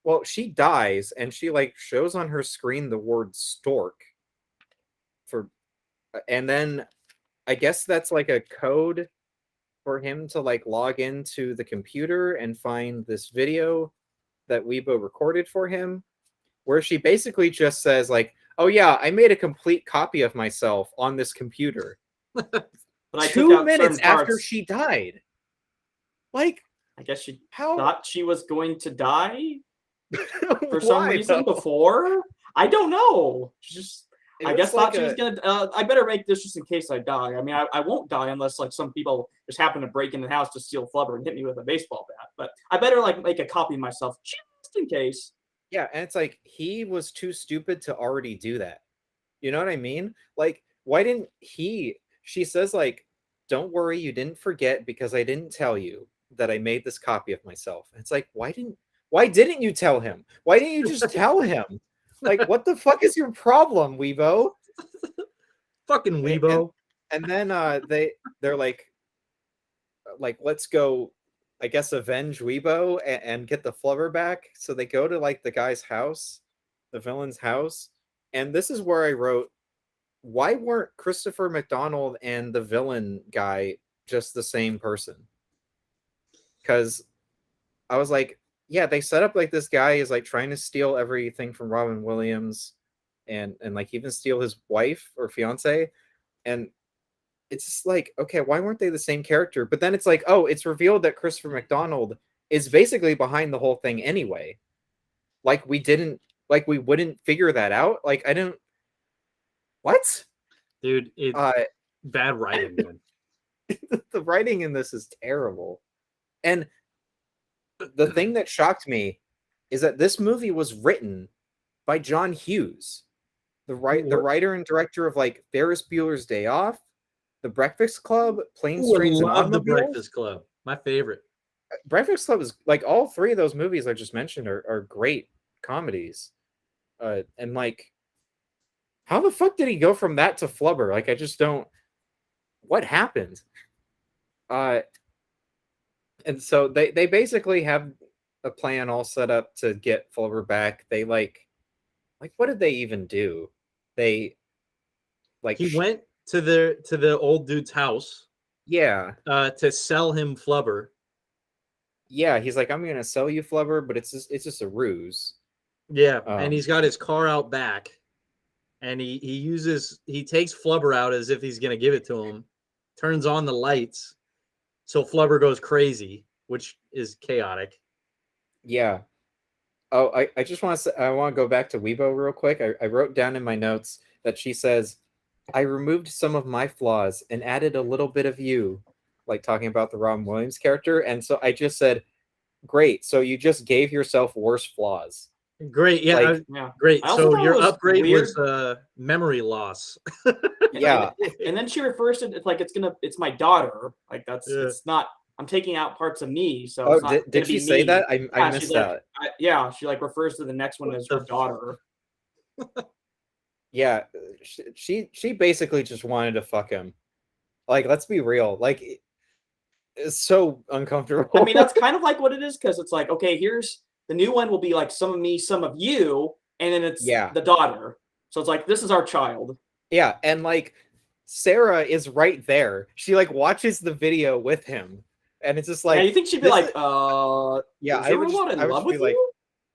well, she dies and she like shows on her screen the word stork and then I guess that's like a code for him to like log into the computer and find this video that Weibo recorded for him, where she basically just says like, "Oh yeah, I made a complete copy of myself on this computer." But I 2 minutes after she died. Like, I guess she how thought she was going to die for Why, some reason though? before. I don't know. She just It I was guess like thought she was gonna. I better make this just in case I die. I mean, I won't die unless like some people just happen to break in the house to steal Flubber and hit me with a baseball bat. But I better like make a copy of myself just in case. Yeah, and it's like he was too stupid to already do that. You know what I mean? Like, why didn't he? She says like, "Don't worry, you didn't forget because I didn't tell you that I made this copy of myself." And it's like, why didn't you tell him? Why didn't you just tell him? Like, what the fuck is your problem, Weibo? Fucking Weibo. And then they're like let's go, I guess, avenge Weibo and get the Flubber back. So they go to like the guy's house, the villain's house, and this is where I wrote, why weren't Christopher McDonald and the villain guy just the same person? Because I was like, yeah, they set up like this guy is like trying to steal everything from Robin Williams and like even steal his wife or fiance. And it's just like, okay, why weren't they the same character? But then it's like, oh, it's revealed that Christopher McDonald is basically behind the whole thing anyway. Like we wouldn't figure that out. Like I don't. What? Dude, bad writing, man. The writing in this is terrible. And the thing that shocked me is that this movie was written by John Hughes, the writer and director of like Ferris Bueller's Day Off, The Breakfast Club, Planes, Trains, and love The Automobiles. Breakfast Club. My favorite. Breakfast Club is like all three of those movies I just mentioned are great comedies. And like, how the fuck did he go from that to Flubber? Like, I just don't. What happened? And so they basically have a plan all set up to get Flubber back. They like what did they even do? They like He went to the old dude's house. Yeah. To sell him Flubber. Yeah, he's like, I'm gonna sell you Flubber, but it's just a ruse. Yeah, and he's got his car out back, and he takes Flubber out as if he's gonna give it to him, turns on the lights, so Flubber goes crazy, which is chaotic. Yeah. Oh, I just want to say, I want to go back to Weibo real quick. I wrote down in my notes that she says, I removed some of my flaws and added a little bit of you, like talking about the Robin Williams character. And so I just said, great. So you just gave yourself worse flaws. Great. Yeah. Like, great. So your upgrade weird. was memory loss. Yeah. And then she refers to it like it's my daughter. Like it's not. I'm taking out parts of me. So it's not did she say that? I missed that. She like refers to the next one as her daughter. Yeah, she basically just wanted to fuck him. Like, let's be real. Like, it's so uncomfortable. I mean, that's kind of like what it is, because it's like, okay, here's the new one will be like some of me, some of you, and then it's the daughter. So it's like, this is our child. Yeah, and like Sarah is right there. She like watches the video with him, and it's just like, you think she'd be like, yeah, I would just be like,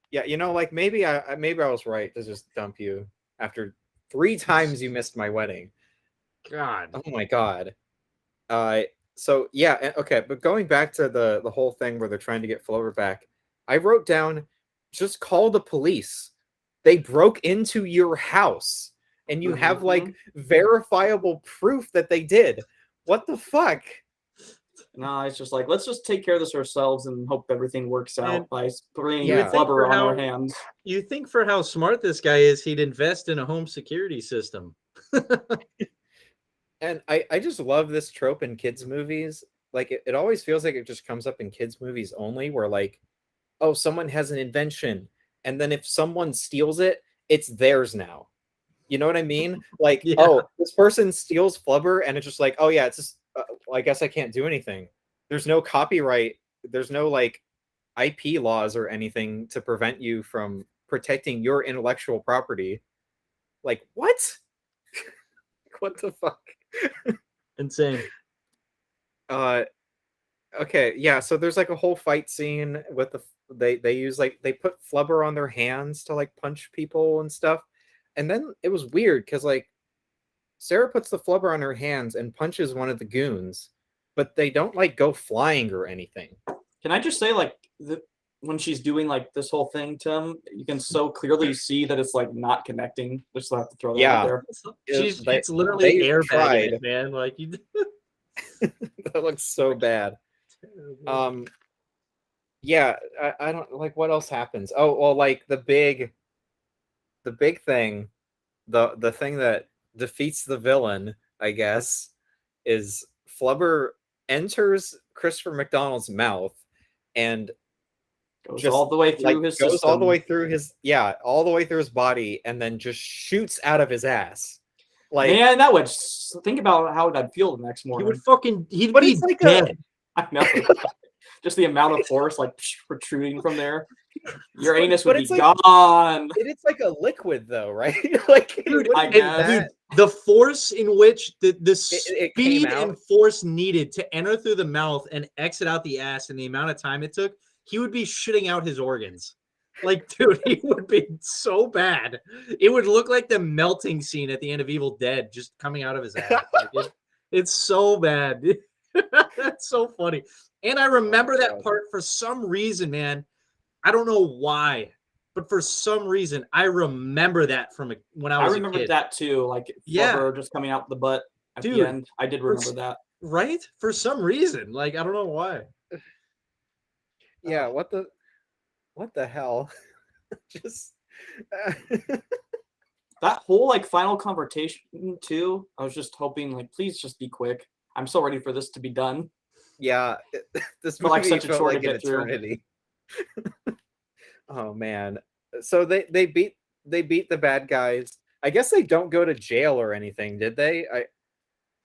yeah, you know, like maybe I was right to just dump you after 3 times you missed my wedding. God. Oh my God. So yeah, okay, but going back to the whole thing where they're trying to get Flubber back, I wrote down, just call the police. They broke into your house and you have like verifiable proof that they did. What the fuck? No, it's just like, let's just take care of this ourselves and hope everything works out by putting Flubber on our hands. You think for how smart this guy is, he'd invest in a home security system. And I just love this trope in kids' movies like it always feels like it just comes up in kids movies only, where like, oh, someone has an invention, and then if someone steals it, it's theirs now. You know what I mean? Like, Yeah. oh, this person steals Flubber, and it's just like, oh yeah, it's just. I guess I can't do anything. There's no copyright. There's no like IP laws or anything to prevent you from protecting your intellectual property. Like what? What the fuck? Insane. Uh, okay, yeah. So there's like a whole fight scene with they use like they put Flubber on their hands to like punch people and stuff, and then it was weird because like Sarah puts the Flubber on her hands and punches one of the goons, but they don't like go flying or anything. Can I just say, like, when she's doing like this whole thing to him, you can so closely see that it's like not connecting. Just have to throw that out there. It's literally they airbagging tried. it, man. Like you. That looks so bad. Yeah, I don't like what else happens. Oh well, like the big thing, the thing that defeats the villain, I guess, is Flubber enters Christopher McDonald's mouth and Goes just all the way through like his goes system. all the way through his all the way through his body, and then just shoots out of his ass. Like, man, that would think about how I'd feel the next He morning. would fucking. He'd But be it's like dead. I know. Just the amount of force like protruding from there. Your anus would but be it's like gone. it's like a liquid though, right? Like, it Dude, wouldn't I be guess. that- The force in which the it came speed out. and force needed to enter through the mouth and exit out the ass and the amount of time it took, he would be shitting out his organs. Like, dude, he would be so bad. It would look like the melting scene at the end of Evil Dead just coming out of his ass. Like, it's so bad. That's so funny. And I remember that God. part for some reason, man. I don't know why, but for some reason, I remember that from when I I was a remembered kid. that too, like Yeah. Flubber just coming out the butt at Dude, the end. I did remember that. Right? For some reason. Like, I don't know why. Yeah, what the hell? Just That whole like final confrontation too. I was just hoping like, please just be quick. I'm so ready for this to be done. yeah, this Felt like movie such a felt chore to like an get through. eternity. Oh man. So they beat the bad guys. I guess they don't go to jail or anything, did they?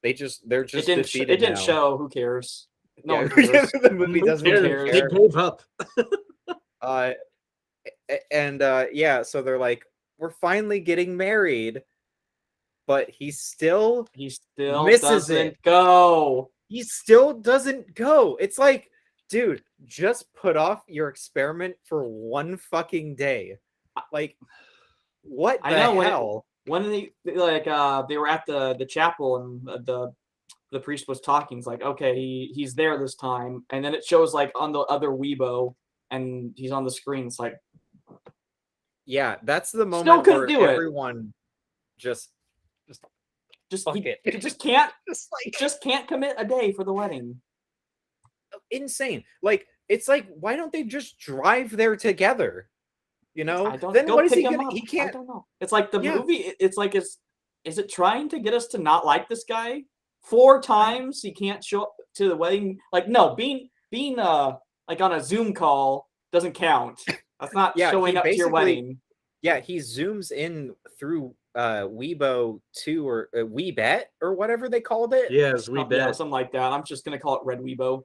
They're just It didn't. defeated It didn't now. show. Who cares? No Yeah, one cares. the movie Who doesn't cares? even They care. gave up. Yeah, so they're like, we're finally getting married, but he still Misses misses doesn't it. go. He still doesn't go. It's like, dude, just put off your experiment for one fucking day. Like, what the I know hell? when they like they were at the chapel and the priest was talking. He's like, okay, he's there this time, and then it shows like on the other Weibo, and he's on the screen. It's like, Yeah, that's the Still moment couldn't where do it. everyone just fuck it. he just can't Just like just can't commit a day for the wedding. insane. Like, it's like, why don't they just drive there together? You know? I don't Then go what is pick he him gonna? up. He I can't. don't know. It's like the Yeah. movie. It's like is it trying to get us to not like this guy? 4 times he can't show up to the wedding. Like no, being like on a Zoom call doesn't count. That's not Yeah, showing he up to your basically- wedding. Yeah, he zooms in through Weibo 2 or Weebet or whatever they called it. Yes, we Yeah, bet. something like that. I'm just gonna call it Red Weibo.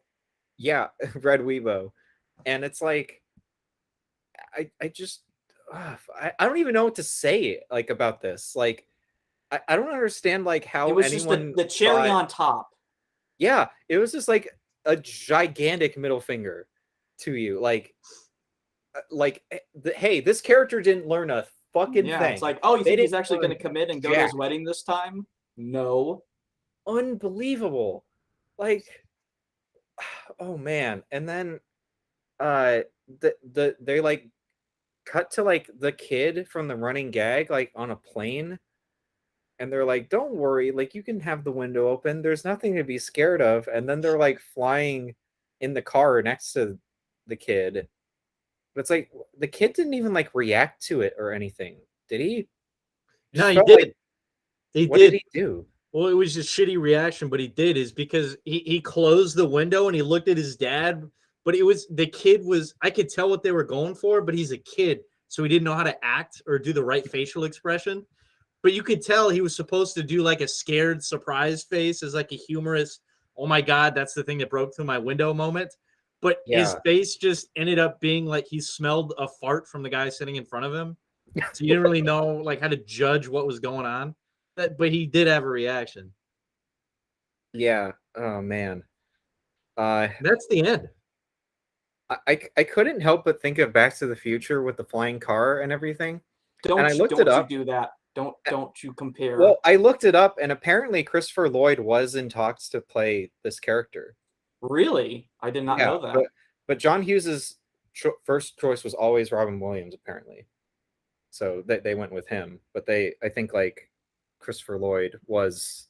Yeah, Red Weibo. And it's like, I just I don't even know what to say like about this. Like, I don't understand like how It was just anyone the cherry thought- on top. Yeah, it was just like a gigantic middle finger to you. Like hey, this character didn't learn a fucking Yeah, thing. it's like, oh, you They think he's didn't actually learn gonna commit and go to his jack. wedding this time? No. Unbelievable. Like, oh man. And then they like cut to like the kid from the running gag like on a plane, and they're like, don't worry, like you can have the window open, there's nothing to be scared of. And then they're like flying in the car next to the kid, but it's like the kid didn't even like react to it or anything, did he? No, he felt did. like- He what did. did he do? Well, it was a shitty reaction, but he did is because he closed the window and he looked at his dad. But it was the kid was I could tell what they were going for, but he's a kid, so he didn't know how to act or do the right facial expression. But you could tell he was supposed to do like a scared surprise face as like a humorous, oh my God, that's the thing that broke through my window moment. But his Yeah. face just ended up being like he smelled a fart from the guy sitting in front of him. So you didn't really know like how to judge what was going on. But he did have a reaction. Yeah. Oh man. Uh, That's the end. I couldn't help but think of Back to the Future with the flying car and everything. And I looked it Don't you up. do that. Don't you compare. Well, I looked it up, and apparently Christopher Lloyd was in talks to play this character. Really? I did not know that. But John Hughes's first choice was always Robin Williams, apparently. So they went with him. But I think like Christopher Lloyd was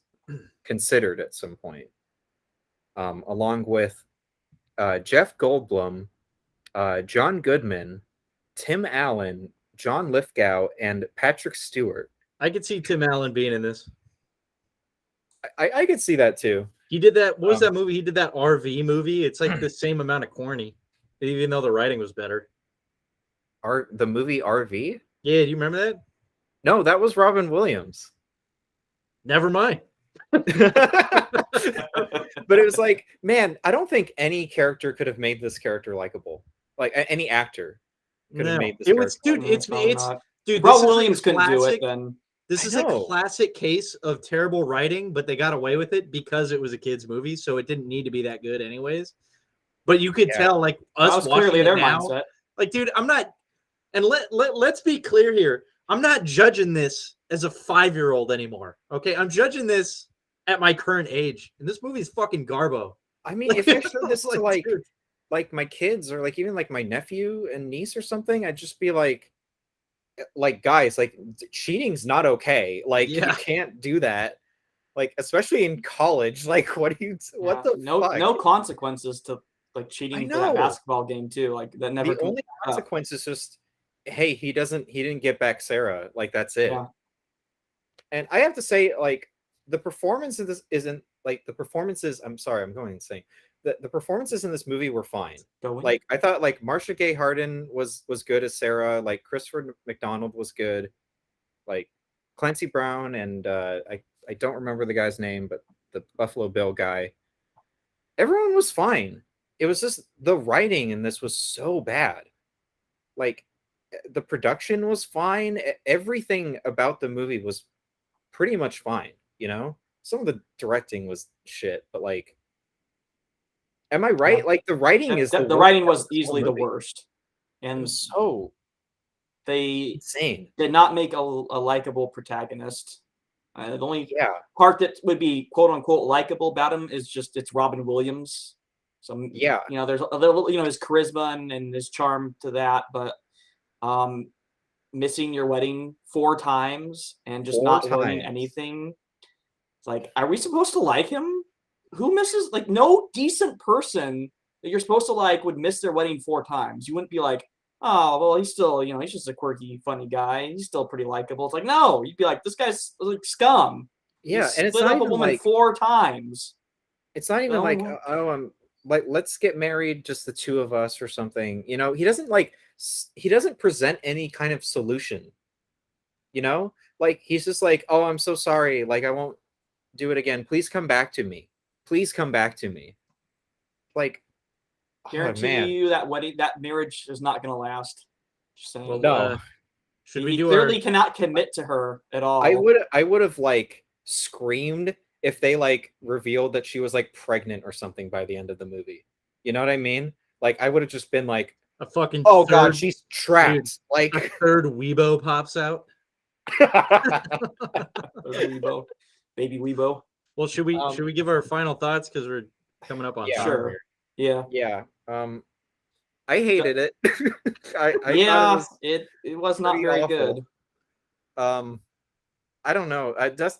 considered at some point, along with Jeff Goldblum, John Goodman, Tim Allen, John Lithgow, and Patrick Stewart. I could see Tim Allen being in this. I could see that too. He did that. What was that movie? He did that RV movie. It's like the same amount of corny, even though the writing was better. The movie RV? Yeah, do you remember that? No, that was Robin Williams. Never mind. But it was like, man, I don't think any character could have made this character likable. Like any actor could have made this. It was, character dude. It's dude. Rob Williams couldn't do it. Then this is a classic case of terrible writing, but they got away with it because it was a kids' movie, so it didn't need to be that good, anyways. But you could tell, like us watching clearly it their now, mindset. like, dude, I'm not. And let's be clear here. I'm not judging this as a 5-year-old anymore. Okay, I'm judging this at my current age, and this movie is fucking garbo. I mean, if I showed this to like my kids or like even like my nephew and niece or something, I'd just be like guys, like cheating's not okay. Like you can't do that. Like especially in college. Like what the fuck? No consequences to like cheating for that basketball game too. Like that never. The only consequence is just, hey, he didn't get back Sarah. Like that's it. Yeah. And I have to say, like the performance of this isn't like the performances. I'm sorry, I'm going insane. The performances in this movie were fine. Like I thought, like Marcia Gay Harden was good as Sarah. Like Christopher McDonald was good. Like Clancy Brown and I don't remember the guy's name, but the Buffalo Bill guy. Everyone was fine. It was just the writing in this was so bad. Like the production was fine. Everything about the movie was pretty much fine. You know, some of the directing was shit, but like. Am I right? Yeah. Like the writing is the writing was easily the worst, and so they insane. Did not make a likable protagonist. The only part that would be quote unquote likable about him is just it's Robin Williams. So you know, there's a little his charisma and his charm to that, but missing your wedding 4 times and just not learning anything. It's like, are we supposed to like him? Who misses, like, no decent person that you're supposed to like would miss their wedding 4 times. You wouldn't be like, oh, well, he's still, he's just a quirky, funny guy. He's still pretty likable. It's like, no, you'd be like, this guy's like scum. Yeah, and it's not even a woman like 4 times. It's not even like, oh, like, let's get married, just the 2 of us or something. You know, he doesn't present any kind of solution. You know, like he's just like, oh, I'm so sorry. Like, I won't do it again. Please come back to me. Please come back to me. Like, guarantee you that marriage is not going to last. Just saying. Well, no. He clearly cannot commit to her at all. I would have like screamed if they like revealed that she was like pregnant or something by the end of the movie. You know what I mean? Like I would have just been like a fucking God, she's trapped. Dude, like a third Weibo pops out. Weibo. Baby Weibo. Well, should we give our final thoughts because we're coming up on time here. Yeah. I hated it. It was not very awful. Good. I don't know.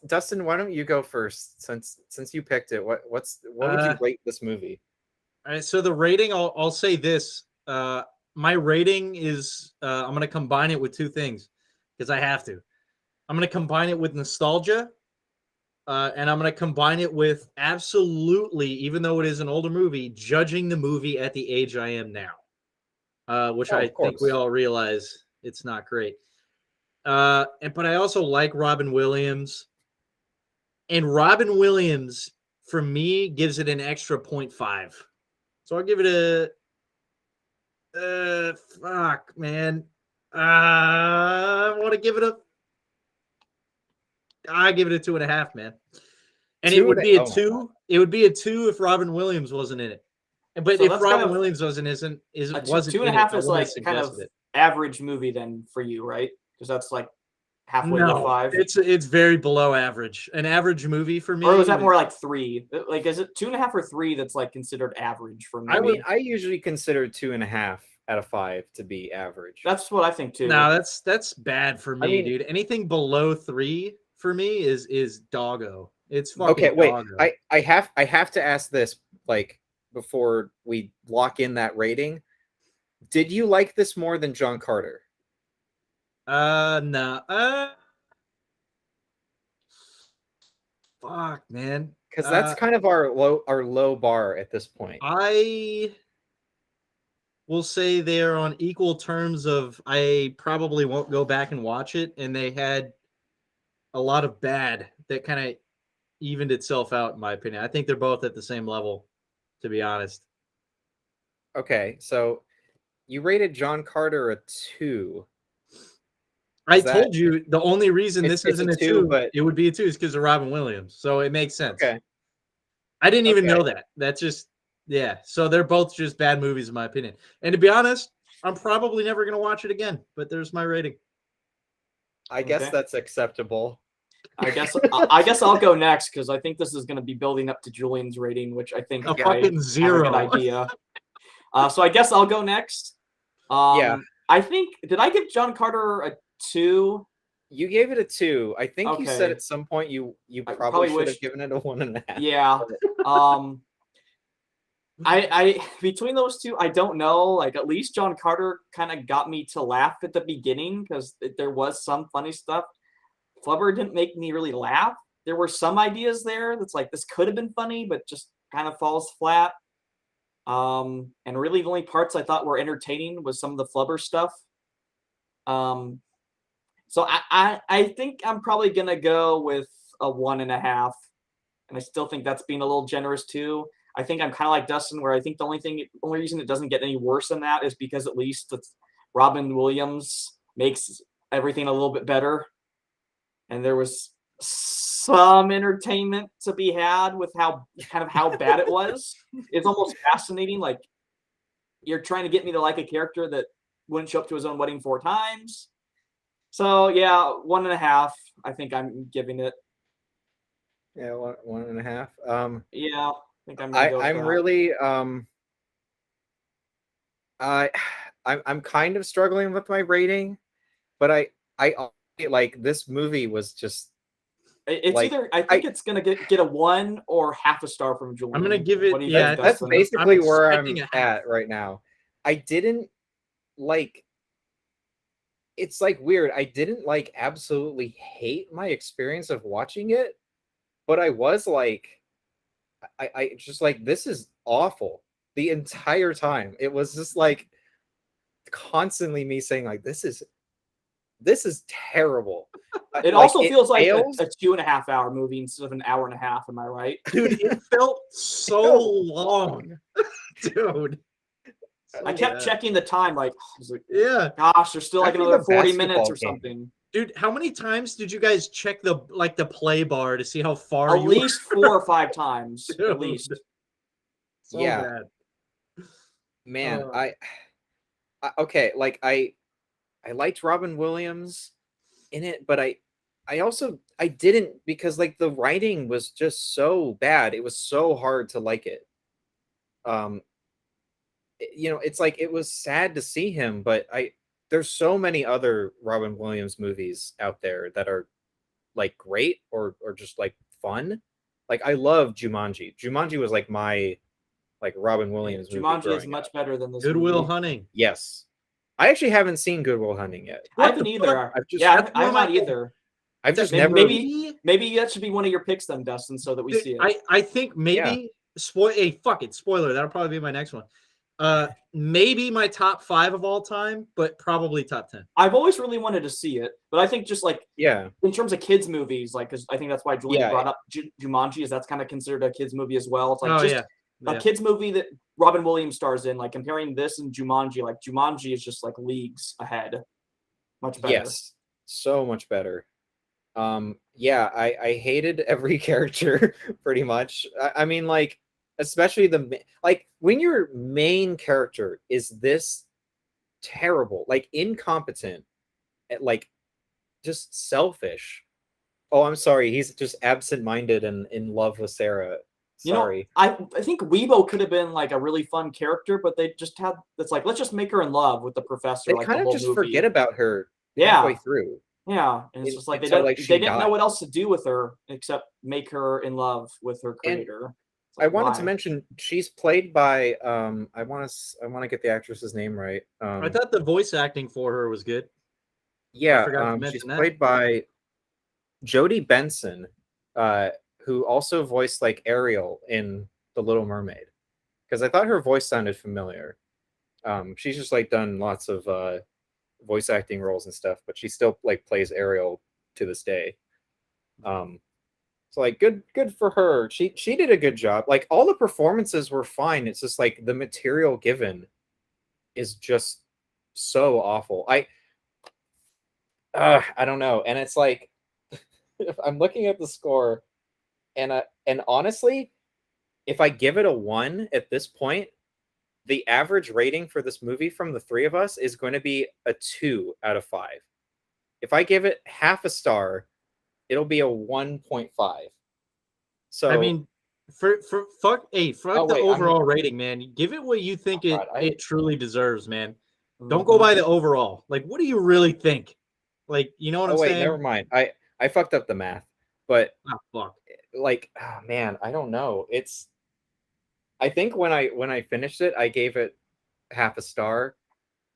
Dustin, why don't you go first since you picked it? What would you rate this movie? All right, so the rating, I'll say this. My rating is I'm going to combine it with 2 things because I have to. I'm going to combine it with nostalgia and I'm going to combine it with absolutely, even though it is an older movie, judging the movie at the age I am now, which Oh, I of think we course. all realize it's not great. But I also like Robin Williams, and Robin Williams for me gives it an extra 0.5. So I'll give it a fuck, man. I want to give it a. I give it a 2.5, man. And it would be a Oh my God. 2. It would be a 2 if Robin Williams wasn't in it. But So if that's Robin kind of Williams wasn't two and a in it, half I is wouldn't have like kind of suggested it. average movie then for you, right? Because that's like halfway to No, 5. it's very below average. An average movie for me. Or was that more like 3? Like, is it 2.5 or 3 that's like considered average for me? I mean, I usually consider 2.5 out of 5 to be average. That's what I think too. No, that's bad for me, I mean, dude. Anything below 3 for me is doggo. It's fucking okay, wait. doggo. I have to ask this, like, before we lock in that rating. Did you like this more than John Carter? No. Fuck, man. Because that's kind of our low bar at this point. I will say they're on equal terms of I probably won't go back and watch it, and they had a lot of bad that kind of evened itself out, in my opinion. I think they're both at the same level, to be honest. Okay, so you rated John Carter a 2. I Is that told you the only reason this it's isn't a a 2, 2, but it would be a 2 is because of Robin Williams. So it makes sense. okay. I didn't even Okay. know that. That's just, yeah. So they're both just bad movies, in my opinion. And to be honest, I'm probably never going to watch it again, but there's my rating. I guess Okay. that's acceptable. I guess I'll go next because I think this is going to be building up to Julian's rating, which I think A I fucking have a 0. good idea. So I guess I'll go next. Yeah. I think, did I give John Carter a 2? You gave it a 2. I think you said Okay. at some point you I probably should have wished- given it a 1.5. Yeah. I between those two, I don't know. Like, at least John Carter kind of got me to laugh at the beginning because there was some funny stuff. Flubber didn't make me really laugh. There were some ideas there that's like, this could have been funny, but just kind of falls flat. And really the only parts I thought were entertaining was some of the Flubber stuff. So I think I'm probably gonna go with a 1.5, and I still think that's being a little generous too. I think I'm kind of like Dustin, where I think the only reason it doesn't get any worse than that is because at least Robin Williams makes everything a little bit better, and there was some entertainment to be had with how bad it was. It's almost fascinating. Like, you're trying to get me to like a character that wouldn't show up to his own wedding 4 times. So yeah, 1.5. I think I'm giving it. Yeah, 1.5. Yeah, I think I'm gonna go with I'm that. really I'm kind of struggling with my rating, but I like this movie was just It's like, either I think it's gonna get a 1 or half a star from Julian. I'm gonna give it. What do you Yeah, think, that's Dustin? basically where I'm expecting a half. at right now. I didn't like. It's like weird. I didn't like absolutely hate my experience of watching it, but I was like, I just like, this is awful the entire time. It was just like constantly me saying like, this is terrible. It also feels like fails. a 2.5 hour movie instead of an hour and a half. Am I right? Dude, it felt so long. Dude. I kept checking the time, like, Yeah. gosh, there's still like After another the 40 basketball minutes or game. something. Dude, how many times did you guys check the play bar to see how far At you least 4 or 5 times, Dude. at least. So Yeah. bad. Man, I okay, like I liked Robin Williams in it, but I also didn't, because like the writing was just so bad. It was so hard to like it. It's like, it was sad to see him, but there's so many other Robin Williams movies out there that are like great or just like fun. Like, I love Jumanji. Jumanji was like my Robin Williams movie Jumanji is growing much up. better than this. Good Will movie. Hunting. Yes. I actually haven't seen Good Will Hunting yet. I haven't either. I've just- Yeah, That's I'm one of not my- either. I've just Maybe- never. Maybe that should be one of your picks then, Dustin, so that we Dude, see it. I think maybe fuck it, spoiler. That'll probably be my next one. Maybe my top 5 of all time, but probably top 10. I've always really wanted to see it, but I think just like Yeah. in terms of kids movies, like because I think that's why Julian Yeah. brought up Jumanji, is that's kind of considered a kids movie as well. It's like Oh just yeah. a kids movie that Robin Williams stars in. Like comparing this and Jumanji, like Jumanji is just like leagues ahead, much better. Yes. So much better. Yeah, I hated every character pretty much. I mean, like, especially like when your main character is this terrible, like incompetent, like just selfish. Oh, I'm sorry, he's just absent-minded and in love with Sarah. Sorry. You know, I think Weibo could have been like a really fun character, but they just had it's like let's just make her in love with the professor. They like kind the of whole just movie. forget about her Yeah. halfway through. Yeah, and it's just like they until, don't like, they she didn't know died. what else to do with her except make her in love with her creator. It's I like, wanted to why? mention she's played by I want to get the actress's name right. I thought the voice acting for her was good. Yeah, forgot to she's mention that. played by Jodie Benson, who also voiced like Ariel in The Little Mermaid. Because I thought her voice sounded familiar. She's just like done lots of voice acting roles and stuff, but she still like plays Ariel to this day. So like good for her. She did a good job. Like all the performances were fine. It's just like the material given is just so awful. I don't know. And it's like if I'm looking at the score and honestly, if I give it a 1 at this point, the average rating for this movie from the 3 of us is going to be a 2 out of 5. If I give it half a star, it'll be a 1.5. So I mean, fuck the wait, overall rating, man. Give it what you think it truly deserves, man. Don't go Mhm. by the overall. Like, what do you really think? Like, you know what I'm saying? never mind. I fucked up the math, but Oh, fuck. like, oh man, I don't know. I think when I finished it, I gave it half a star,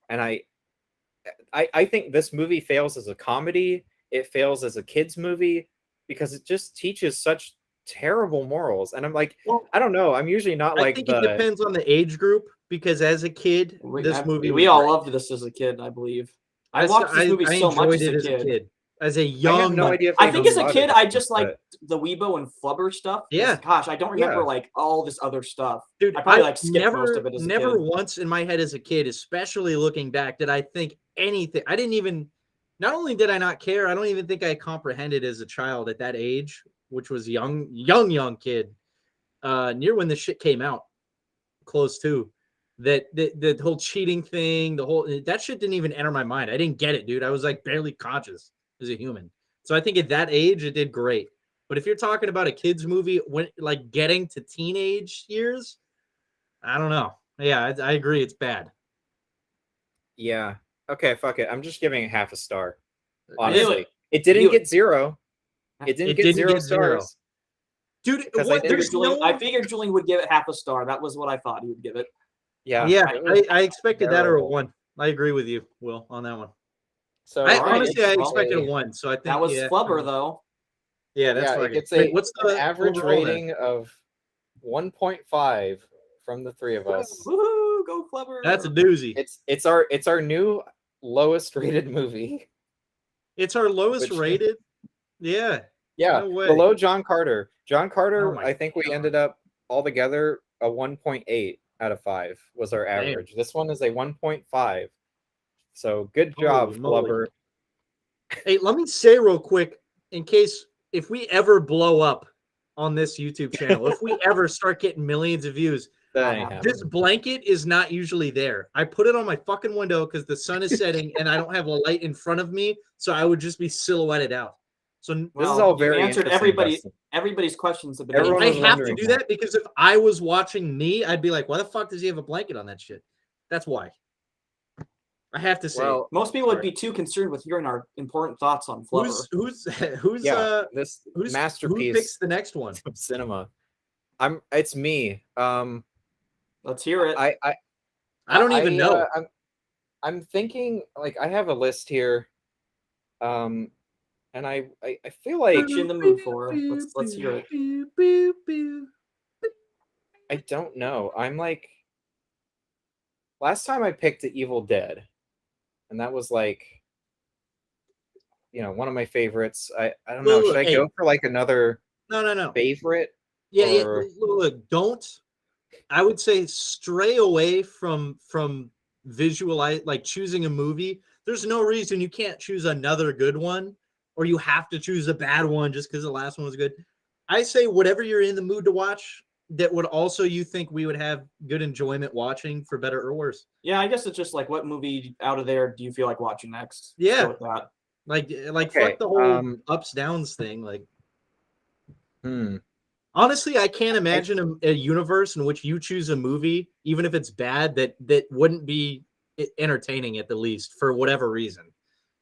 and I think this movie fails as a comedy. It fails as a kids movie because it just teaches such terrible morals. And I'm like, Well, I don't know. I'm usually not I like think it depends on the age group because as a kid, this movie we was all great. loved this as a kid, I believe. I watched this movie I so much enjoyed as it a kid. As a I have young, no idea. If I they think as a allowed kid, it, I just but- liked the Weibo and Flubber stuff. Yeah. Gosh, I don't remember Yeah. like all this other stuff. dude. I probably like skipped most of it as a never kid. once in my head as a kid, especially looking back, did I think anything. I didn't even. Not only did I not care, I don't even think I comprehended as a child at that age, which was young kid, near when this shit came out, close to. That the whole cheating thing, that shit didn't even enter my mind. I didn't get it, dude. I was like barely conscious as a human. So I think at that age it did great. But if you're talking about a kids movie when like getting to teenage years, I don't know. Yeah, I agree. It's bad. Yeah. Okay, fuck it. I'm just giving it half a star. Knew Honestly, it. it didn't Knew get it. 0. It didn't get 0 zero. stars. Dude, Because what, I there's no. I figured Julian would give it half a star. That was what I thought he would give it. Yeah. Yeah, it was I expected that or a terrible. 1. I agree with you, Will, on that one. So I Alright, honestly I well, expected a 1. So I think That was Flubber though. Yeah, that's yeah, fucking. it gets Wait, what's an the average overall then? rating of 1.5 from the 3 of us. Woohoo! Go Flubber. That's a doozy. It's our new lowest rated movie. It's our lowest Which- rated. Yeah. Yeah, No way. below John Carter. John Carter, Oh my I think we God. ended up altogether a 1.8 out of 5 was our Damn. average. This one is a 1.5. So good job, Holy moly. Flubber. Hey, let me say real quick, in case if we ever blow up on this YouTube channel, if we ever start getting millions of views, That ain't This this happening. blanket is not usually there. I put it on my fucking window because the sun is setting and I don't have a light in front of me, so I would just be silhouetted out. So This is Well, all you very answered interesting, everybody's questions have been Everyone I was answered. have to wondering do that. that because if I was watching me, I'd be like, why the fuck does he have a blanket on that shit? That's why. I have to say. Well, Most people would Sorry. be too concerned with hearing our important thoughts on Flubber. who's yeah, this who masterpiece picks the next one? of cinema. It's me. Let's hear it. I don't even know. I'm thinking like I have a list here. and I feel like What you in the mood for? Let's hear it. I don't know. I'm like, last time I picked the Evil Dead, and that was like, one of my favorites. I don't know. Look, Should I hey. go for like another No. favorite? Yeah. Or- Look, don't. I would say stray away from visualize, like choosing a movie. There's no reason you can't choose another good one, or you have to choose a bad one just because the last one was good. I say whatever you're in the mood to watch, that would also you think we would have good enjoyment watching, for better or worse. Yeah, I guess it's just like, what movie out of there do you feel like watching next? Yeah. Let's go with that. Like Okay, fuck the whole ups downs thing. Like, honestly, I can't imagine a universe in which you choose a movie, even if it's bad, that wouldn't be entertaining at the least for whatever reason.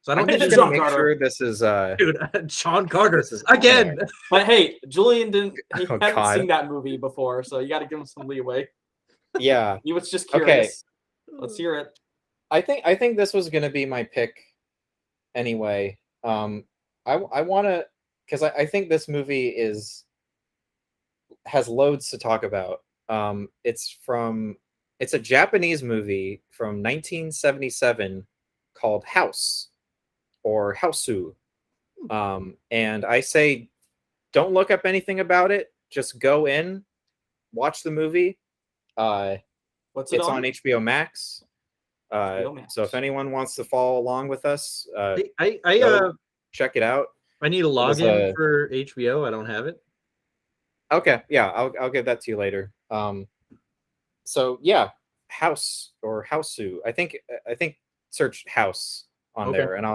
So I don't I'm think just there's gonna Sean make Carter. sure this is dude, Sean Carter This is again. But hey, Julian he Oh, hadn't God. seen that movie before, so you got to give him some leeway. yeah. He was just Okay. curious. Let's hear it. I think this was gonna be my pick anyway. I want to, because I think this movie has loads to talk about. It's a Japanese movie from 1977 called House or Hausu. And I say, don't look up anything about it. Just go in, watch the movie. What's it It's on? on HBO Max. HBO Max. So if anyone wants to follow along with us, I check it out. need a login for HBO. I don't have it. Okay, yeah, I'll give that to you later. So yeah, House or Hausu. I think search House on Okay. there, and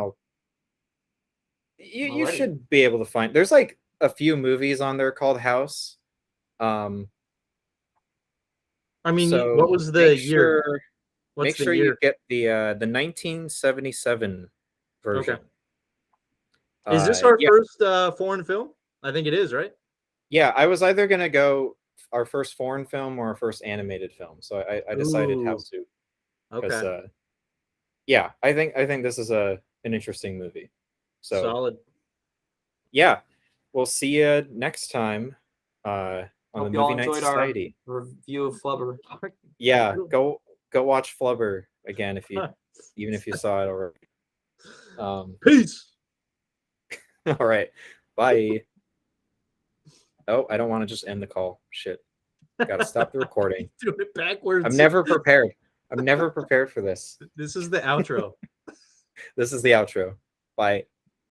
you Alrighty. should be able to find. There's like a few movies on there called House. I mean, So what was the year? Sure, What's make the sure year? you get the 1977 version. Is this our yeah. first foreign film? I think it is, right? Yeah, I was either gonna go our first foreign film or our first animated film, so I decided Ooh. Hausu. Because, Okay. yeah, I think this is an interesting movie. So Solid. yeah, we'll see you next time on Hope the y'all Movie Night enjoyed our Society. review of Flubber. Yeah, go watch Flubber again even if you saw it already. Peace. All right, bye. Oh, I don't want to just end the call. Shit, gotta stop the recording. Do it backwards. I'm never prepared. I'm never prepared for this. This is the outro. This is the outro. Bye.